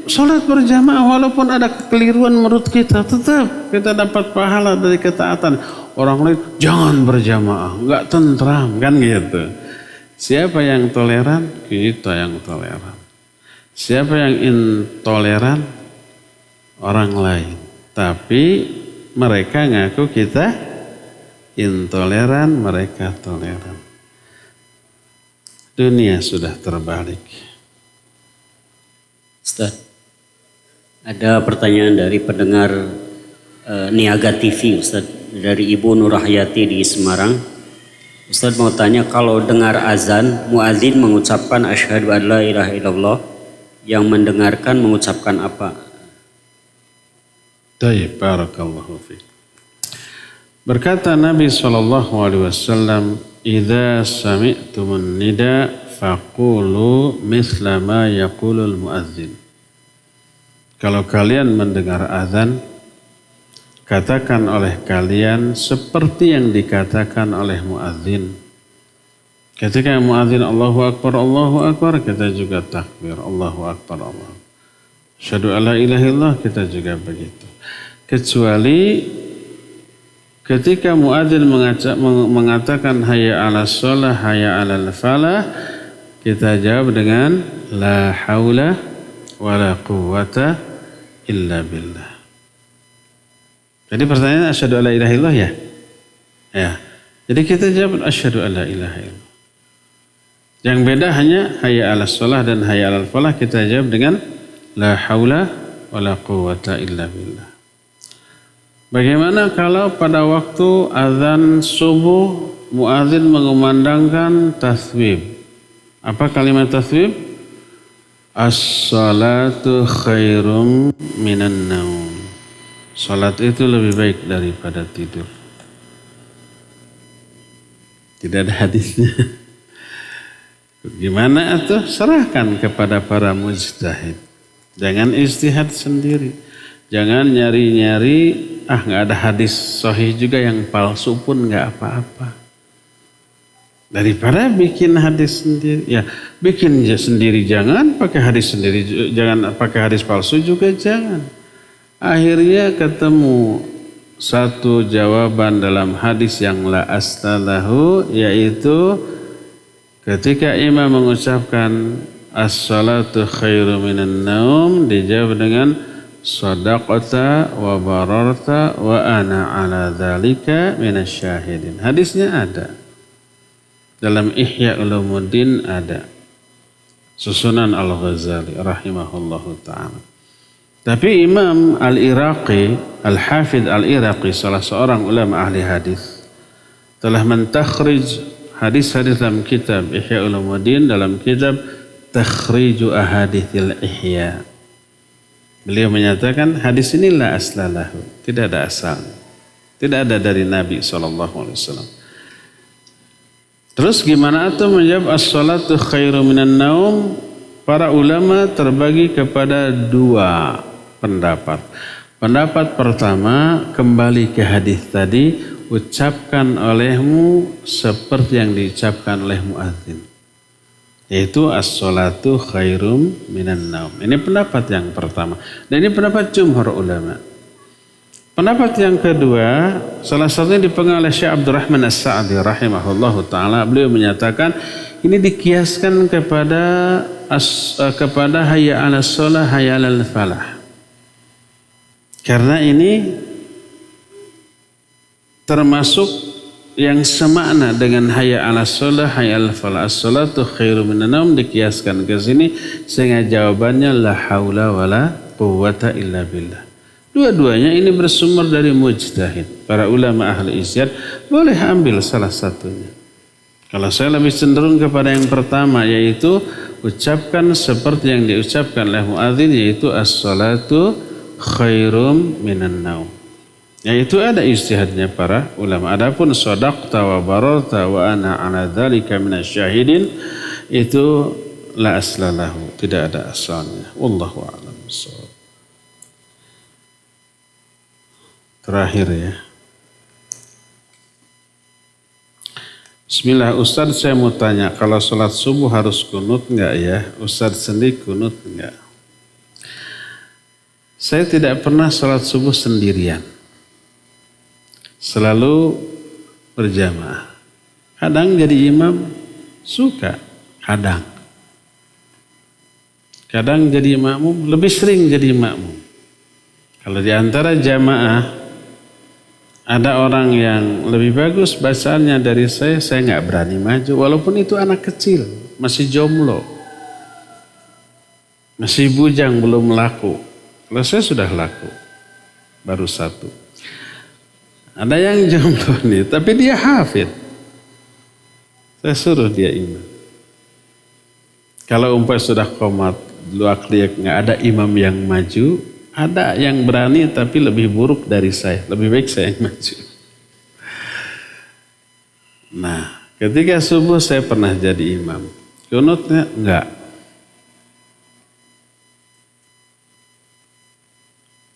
sholat berjamaah walaupun ada kekeliruan menurut kita, tetap kita dapat pahala dari ketaatan. Orang lain jangan berjamaah, nggak tentram kan gitu. Siapa yang toleran? Kita yang toleran. Siapa yang intoleran? Orang lain. Tapi mereka ngaku kita intoleran, mereka toleran. Dunia sudah terbalik. Ustaz, ada pertanyaan dari pendengar Niaga TV, Ustaz, dari Ibu Nurahayati di Semarang. Ustaz mau tanya, kalau dengar azan, muadzin mengucapkan asyhadu an la ilaha illallah, yang mendengarkan mengucapkan apa? Tayyib, barakallahu fiik. Berkata Nabi SAW, "Idza sami'tumun nida faqulu misla ma yaqulul muadzin." Kalau kalian mendengar azan, katakan oleh kalian seperti yang dikatakan oleh muadzin. Ketika muadzin Allahu Akbar, kita juga takbir, Allahu Akbar, Allah. Asyhadu an la ilaha illallah, kita juga begitu. Kecuali ketika muadzin mengatakan hayya 'alas shalah, hayya 'alal falah, kita jawab dengan la haula wala quwwata illa billah. Jadi pertanyaan asyhadu an la ilaha illallah ya? Ya. Jadi kita jawab asyhadu an la ilaha illallah. Yang beda hanya hayya 'alas shalah dan hayya 'alal falah, kita jawab dengan la haula wala quwwata illa billah. Bagaimana kalau pada waktu azan subuh muadzin mengumandangkan tasbih? Apa kalimat tasbih? As-salatu khairum minan naum. Salat itu lebih baik daripada tidur. Tidak ada hadisnya. Gimana itu? Serahkan kepada para mujtahid. Jangan ijtihad sendiri. Jangan nyari-nyari, nggak ada hadis sahih juga, yang palsu pun nggak apa-apa. Daripada bikin hadis sendiri, ya bikin sendiri jangan, pakai hadis sendiri jangan, pakai hadis palsu juga jangan. Akhirnya ketemu satu jawaban dalam hadis yang la astalahu, yaitu ketika imam mengucapkan as-salatu khairu minan naum, dijawab dengan sadaqata wa bararta wa ana ala dzalika minasyahidin. Hadisnya ada. Dalam Ihya Ulumuddin ada. Susunan Al-Ghazali rahimahullahu ta'ala. Tapi Imam Al-Iraqi, Al-Hafidh Al-Iraqi, salah seorang ulama ahli hadis, telah mentakhrij hadis-hadis dalam kitab Ihya Ulumuddin, dalam kitab Takhriju Ahadithil Ihya. Beliau menyatakan hadis ini la aslalahu, tidak ada asal, tidak ada dari Nabi SAW. Terus gimana tuh menjawab as-salatu khairu minan naum? Para ulama terbagi kepada dua pendapat. Pendapat pertama, kembali ke hadis tadi, ucapkan olehmu seperti yang diucapkan oleh muadzin. Yaitu as-salatu khairum minan naum. Ini pendapat yang pertama. Dan ini pendapat jumhur ulama. Pendapat yang kedua, salah satunya dipegang oleh Syekh Abdurrahman As-Sa'di rahimahullahu ta'ala. Beliau menyatakan ini dikiaskan kepada hayya 'alas shalah, hayya 'alal falah. Karena ini termasuk yang semakna dengan hayya 'alas shalah, hayya 'alal falah. As-shalatu khairum minan naum dikiaskan ke sini sehingga jawabannya la haula wala quwwata illa billah. Dua-duanya ini bersumber dari mujtahid. Para ulama ahli ijtihad boleh ambil salah satunya. Kalau saya lebih cenderung kepada yang pertama, yaitu ucapkan seperti yang diucapkan oleh muadzin, yaitu as-salatu khairum minan naum. Yaitu ada ijtihadnya para ulama. Adapun shadaqta wa bararta wa ana ala dzalika minasyahidin, itu la aslalahu, tidak ada asalnya. Wallahu a'lam bishawab. Terakhir ya. Bismillah, Ustaz saya mau tanya, kalau sholat subuh harus kunut enggak ya? Ustaz sendiri kunut enggak? Saya tidak pernah sholat subuh sendirian. Selalu berjamaah. Kadang jadi imam, suka. Kadang jadi makmum, lebih sering jadi makmum. Kalau di antara jamaah ada orang yang lebih bagus bacaannya dari saya nggak berani maju. Walaupun itu anak kecil, masih jomblo, masih bujang, belum laku. Kalau saya sudah laku, baru satu. Ada yang jomblo nih, tapi dia hafid. Saya suruh dia imam. Kalau umpamanya sudah qomat, dua klik, nggak ada imam yang maju, ada yang berani tapi lebih buruk dari saya. Lebih baik saya yang maju. Nah, ketika subuh saya pernah jadi imam. Kunutnya enggak.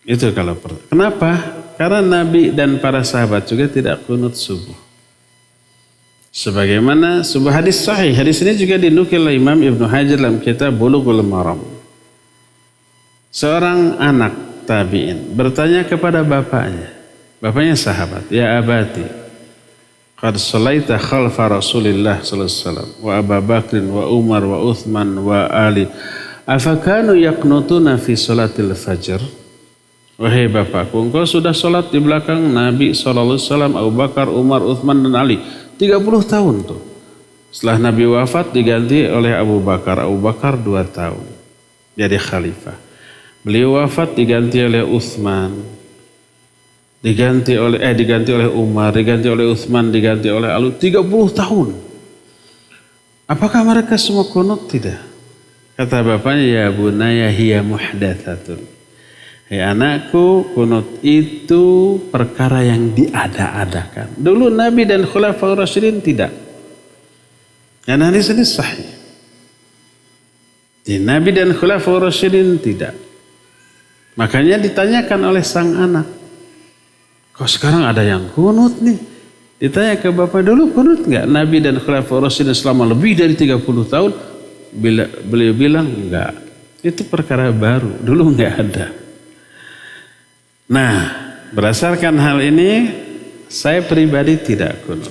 Itu kalau pernah. Kenapa? Karena Nabi dan para sahabat juga tidak kunut subuh. Sebagaimana sebuah hadis sahih. Hadis ini juga dinukil oleh Imam Ibnu Hajar dalam kitab Bulughul Maram. Seorang anak tabi'in bertanya kepada bapaknya. Bapaknya sahabat. Ya abati, qad shalaita khalfa Rasulillah sallallahu alaihi wasallam wa Abu Bakrin wa Umar wa Uthman wa Ali. Afakanu yaqnutuna fi salatil fajr? Wahai bapakku, engkau sudah sholat di belakang Nabi sallallahu alaihi wasallam, Abu Bakar, Umar, Uthman dan Ali. 30 tahun tuh. Setelah Nabi wafat diganti oleh Abu Bakar. Abu Bakar 2 tahun jadi khalifah. Beliau wafat diganti oleh Uthman, diganti oleh Umar, diganti oleh Uthman, diganti oleh Ali. 30 tahun. Apakah mereka semua kunut? Tidak. Kata bapaknya, ya bunaya hiya muhdatsatun. Hei anakku, kunut itu perkara yang diada-adakan. Dulu Nabi dan Khulafaur Rasyidin tidak. Dan hadis ini sahih. Di Nabi dan Khulafaur Rasyidin tidak. Makanya ditanyakan oleh sang anak, kok sekarang ada yang kunut nih? Ditanya ke bapak, dulu kunut enggak Nabi dan Khulafaur Rasyidin selama lebih dari 30 tahun? Beliau bilang enggak. Itu perkara baru, dulu enggak ada. Nah, berdasarkan hal ini, saya pribadi tidak kunut.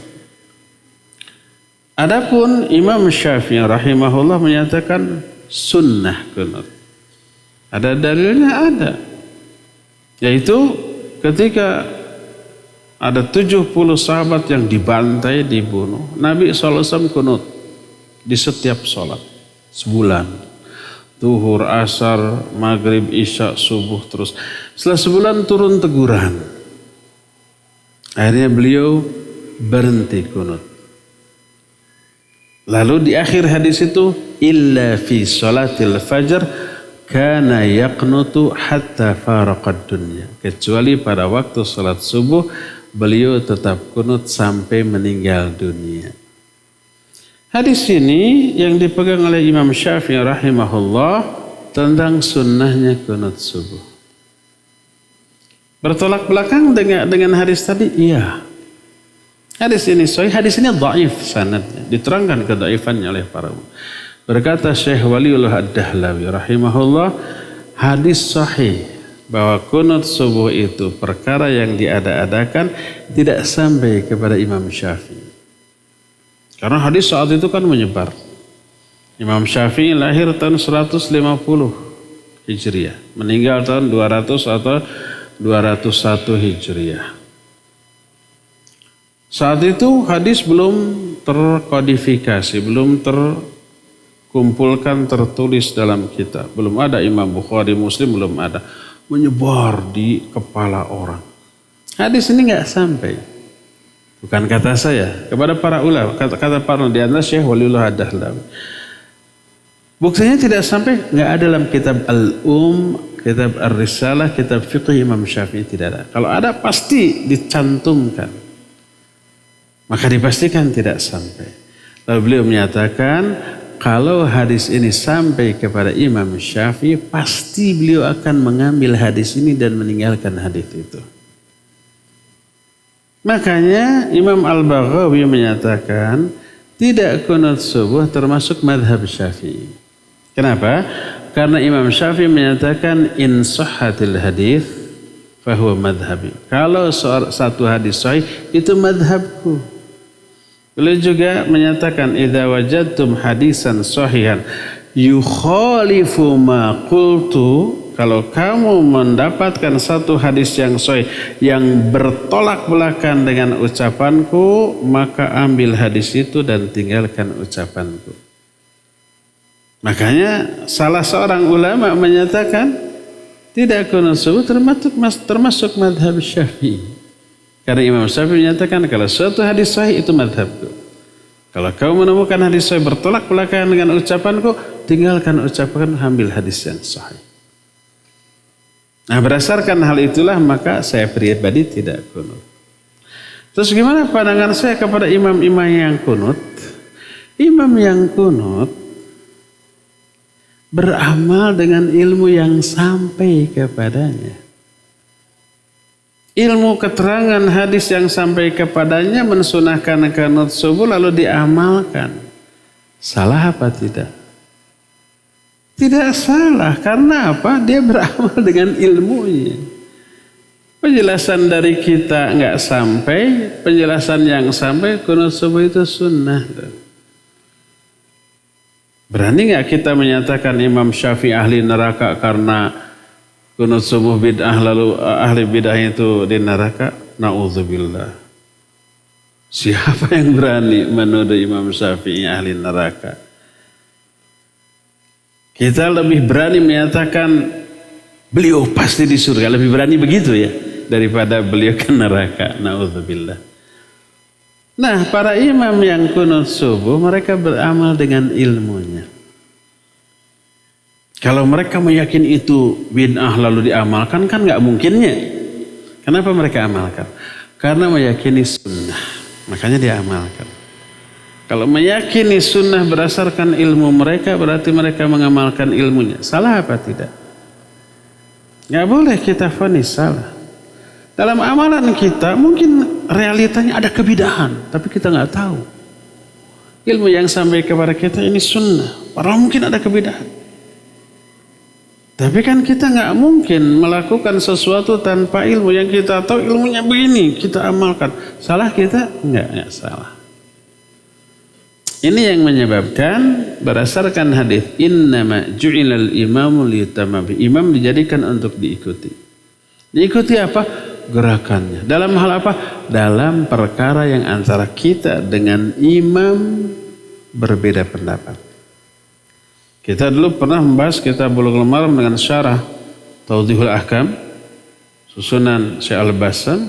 Adapun Imam Syafi'i rahimahullah menyatakan sunnah kunut. Ada dalilnya? Ada. Yaitu ketika ada 70 sahabat yang dibantai, dibunuh, Nabi SAW kunut di setiap sholat. Sebulan. Zuhur, asar, maghrib, isya, subuh, terus. Setelah sebulan turun teguran. Akhirnya beliau berhenti kunut. Lalu di akhir hadis itu, illa fi sholatil fajr kana yaqnutu hatta faraqad dunya. Kecuali pada waktu salat subuh, beliau tetap kunut sampai meninggal dunia. Hadis ini yang dipegang oleh Imam Syafi'i rahimahullah tentang sunnahnya kunut subuh. Bertolak belakang dengan hadis tadi? Iya. Hadis ini sahih, hadis ini dhaif sanadnya. Diterangkan kedhaifannya oleh para ulama. Berkata Syekh Waliullah Ad-Dahlawi rahimahullah, hadis sahih bahwa kunut subuh itu perkara yang diada-adakan tidak sampai kepada Imam Syafi'i. Karena hadis saat itu kan menyebar. Imam Syafi'i lahir tahun 150 Hijriah. Meninggal tahun 200 atau 201 Hijriah. Saat itu hadis belum terkodifikasi, belum terkumpulkan, tertulis dalam kitab. Belum ada Imam Bukhari, Muslim belum ada. Menyebar di kepala orang. Hadis ini nggak sampai. Bukan kata saya, kepada para ulama, kata para ulama, di antara Syekh Waliullah Ad-Dahlawi. Buktinya tidak sampai, nggak ada dalam kitab kitab Ar-Risalah, kitab Fiqh Imam Syafi'i, tidak ada. Kalau ada pasti dicantumkan. Maka dipastikan tidak sampai. Lalu beliau menyatakan, kalau hadis ini sampai kepada Imam Syafi'i, pasti beliau akan mengambil hadis ini dan meninggalkan hadis itu. Makanya Imam Al-Baghawi menyatakan tidak kunut subuh termasuk madhab Syafi'i. Kenapa? Karena Imam Syafi'i menyatakan in sahhatil hadis fahuwa madhabi. Kalau satu hadis sahih itu madhabku. Beliau juga menyatakan idza wajadtum hadisan sahihan yukhalifu ma qultu. Kalau kamu mendapatkan satu hadis yang sahih yang bertolak belakang dengan ucapanku, maka ambil hadis itu dan tinggalkan ucapanku. Makanya salah seorang ulama menyatakan tidak kunut subuh termasuk madhab Syafi'i. Karena Imam Syafi'i menyatakan kalau suatu hadis sahih itu madhabku. Kalau kamu menemukan hadis sahih bertolak belakang dengan ucapanku, tinggalkan ucapan, ambil hadis yang sahih. Nah, berdasarkan hal itulah maka saya pribadi tidak kunut. Terus gimana pandangan saya kepada imam-imam yang kunut? Imam yang kunut beramal dengan ilmu yang sampai kepadanya. Ilmu keterangan hadis yang sampai kepadanya mensunahkan kunut subuh lalu diamalkan. Salah apa tidak? Tidak salah, karena apa? Dia beramal dengan ilmunya. Penjelasan dari kita nggak sampai, penjelasan yang sampai kunut subuh itu sunnah. Berani nggak kita menyatakan Imam Syafi'i ahli neraka karena kunut subuh bid'ah lalu ahli bid'ah itu di neraka? Na'udzubillah. Siapa yang berani menuduh Imam Syafi'i ahli neraka? Kita lebih berani menyatakan beliau pasti di surga. Lebih berani begitu ya. Daripada beliau ke neraka. Na'udzubillah. Nah, para imam yang kunut subuh, mereka beramal dengan ilmunya. Kalau mereka meyakini itu bid'ah lalu diamalkan, kan gak mungkinnya. Kenapa mereka amalkan? Karena meyakini sunnah. Makanya diamalkan. Kalau meyakini sunnah berdasarkan ilmu mereka, berarti mereka mengamalkan ilmunya. Salah apa tidak? Nggak boleh kita vonis salah. Dalam amalan kita mungkin realitanya ada kebidahan, tapi kita nggak tahu. Ilmu yang sampai kepada kita ini sunnah, padahal mungkin ada kebidahan. Tapi kan kita nggak mungkin melakukan sesuatu tanpa ilmu. Yang kita tahu ilmunya begini, kita amalkan. Salah kita? Nggak salah. Ini yang menyebabkan berdasarkan hadis innama ju'ilal imamu liyutamma bi. Imam dijadikan untuk diikuti. Diikuti apa? Gerakannya. Dalam hal apa? Dalam perkara yang antara kita dengan imam berbeda pendapat. Kita dulu pernah membahas kitab Bulughul Maram dengan syarah Tawdihul Ahkam susunan Syekh Al-Bassam.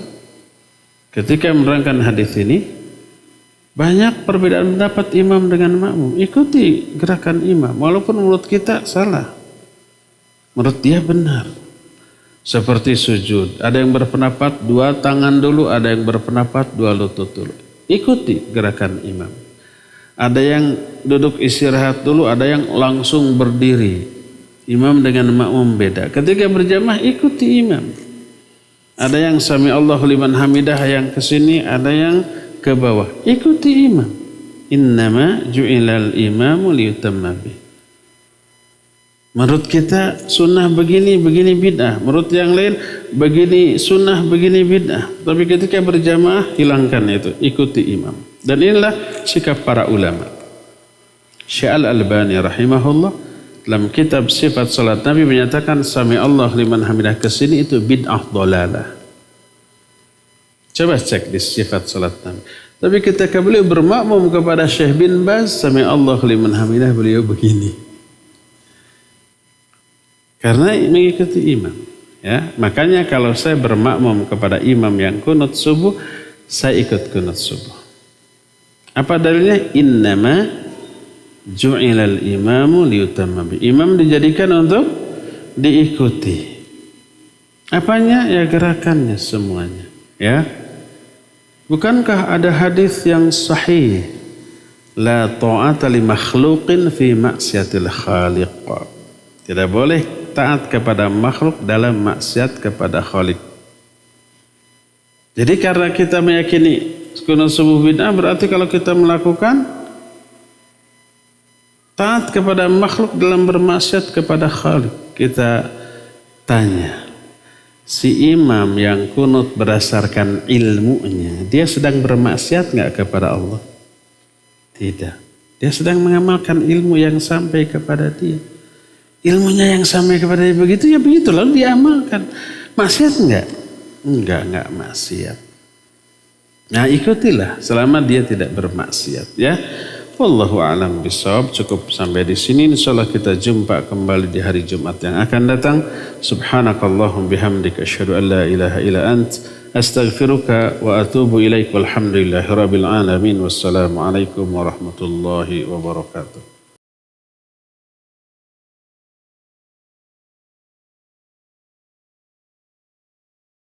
Ketika menerangkan hadis ini, banyak perbedaan pendapat imam dengan makmum. Ikuti gerakan imam. Walaupun menurut kita salah. Menurut dia benar. Seperti sujud. Ada yang berpendapat 2 tangan dulu. Ada yang berpendapat 2 lutut dulu. Ikuti gerakan imam. Ada yang duduk istirahat dulu. Ada yang langsung berdiri. Imam dengan makmum beda. Ketika berjamaah ikuti imam. Ada yang sami Allahu liman hamidah yang kesini. Ada yang ke bawah, ikuti imam. Innama ju'ilal imamu liyutamma bih. Menurut kita sunnah begini bid'ah. Menurut yang lain begini sunnah begini bid'ah. Tapi ketika berjamaah hilangkan itu, ikuti imam. Dan inilah sikap para ulama. Syekh Al-Albani rahimahullah dalam kitab Sifat Salat Nabi menyatakan sami Allah liman hamidah kesini itu bid'ah dhalalah. Coba cek di sifat salat Nabi. Tapi ketika beliau bermakmum kepada Syekh bin Baz, sami Allahu liman hamidah, beliau begini. Karena mengikuti imam. Ya, makanya kalau saya bermakmum kepada imam yang kunut subuh, saya ikut kunut subuh. Apa dalilnya? Innama ju'ilal imamu liyutamma bi. Imam dijadikan untuk diikuti. Apanya? Ya gerakannya semuanya. Ya. Bukankah ada hadis yang sahih? La ta'ata li makhluqin fi maksiatil khaliq. Tidak boleh taat kepada makhluk dalam maksiat kepada Khaliq. Jadi karena kita meyakini kunut subuh bid'ah, berarti kalau kita melakukan taat kepada makhluk dalam bermaksiat kepada Khaliq. Kita tanya, si imam yang kunut berdasarkan ilmunya, dia sedang bermaksiat nggak kepada Allah? Tidak. Dia sedang mengamalkan ilmu yang sampai kepada dia. Ilmunya yang sampai kepada dia begitu, ya begitu lalu diamalkan. Maksiat enggak? Enggak maksiat. Nah ikutilah selama dia tidak bermaksiat ya. Wallahu a'lam bishawab. Cukup sampai di sini. Insyaallah kita jumpa kembali di hari Jumat yang akan datang. Subhanakallahum bihamdika asyhadu an la ilaha illa ant astaghfiruka wa atubu ilaik. Walhamdulillahirabbil alamin. Wassalamu alaikum warahmatullahi wabarakatuh.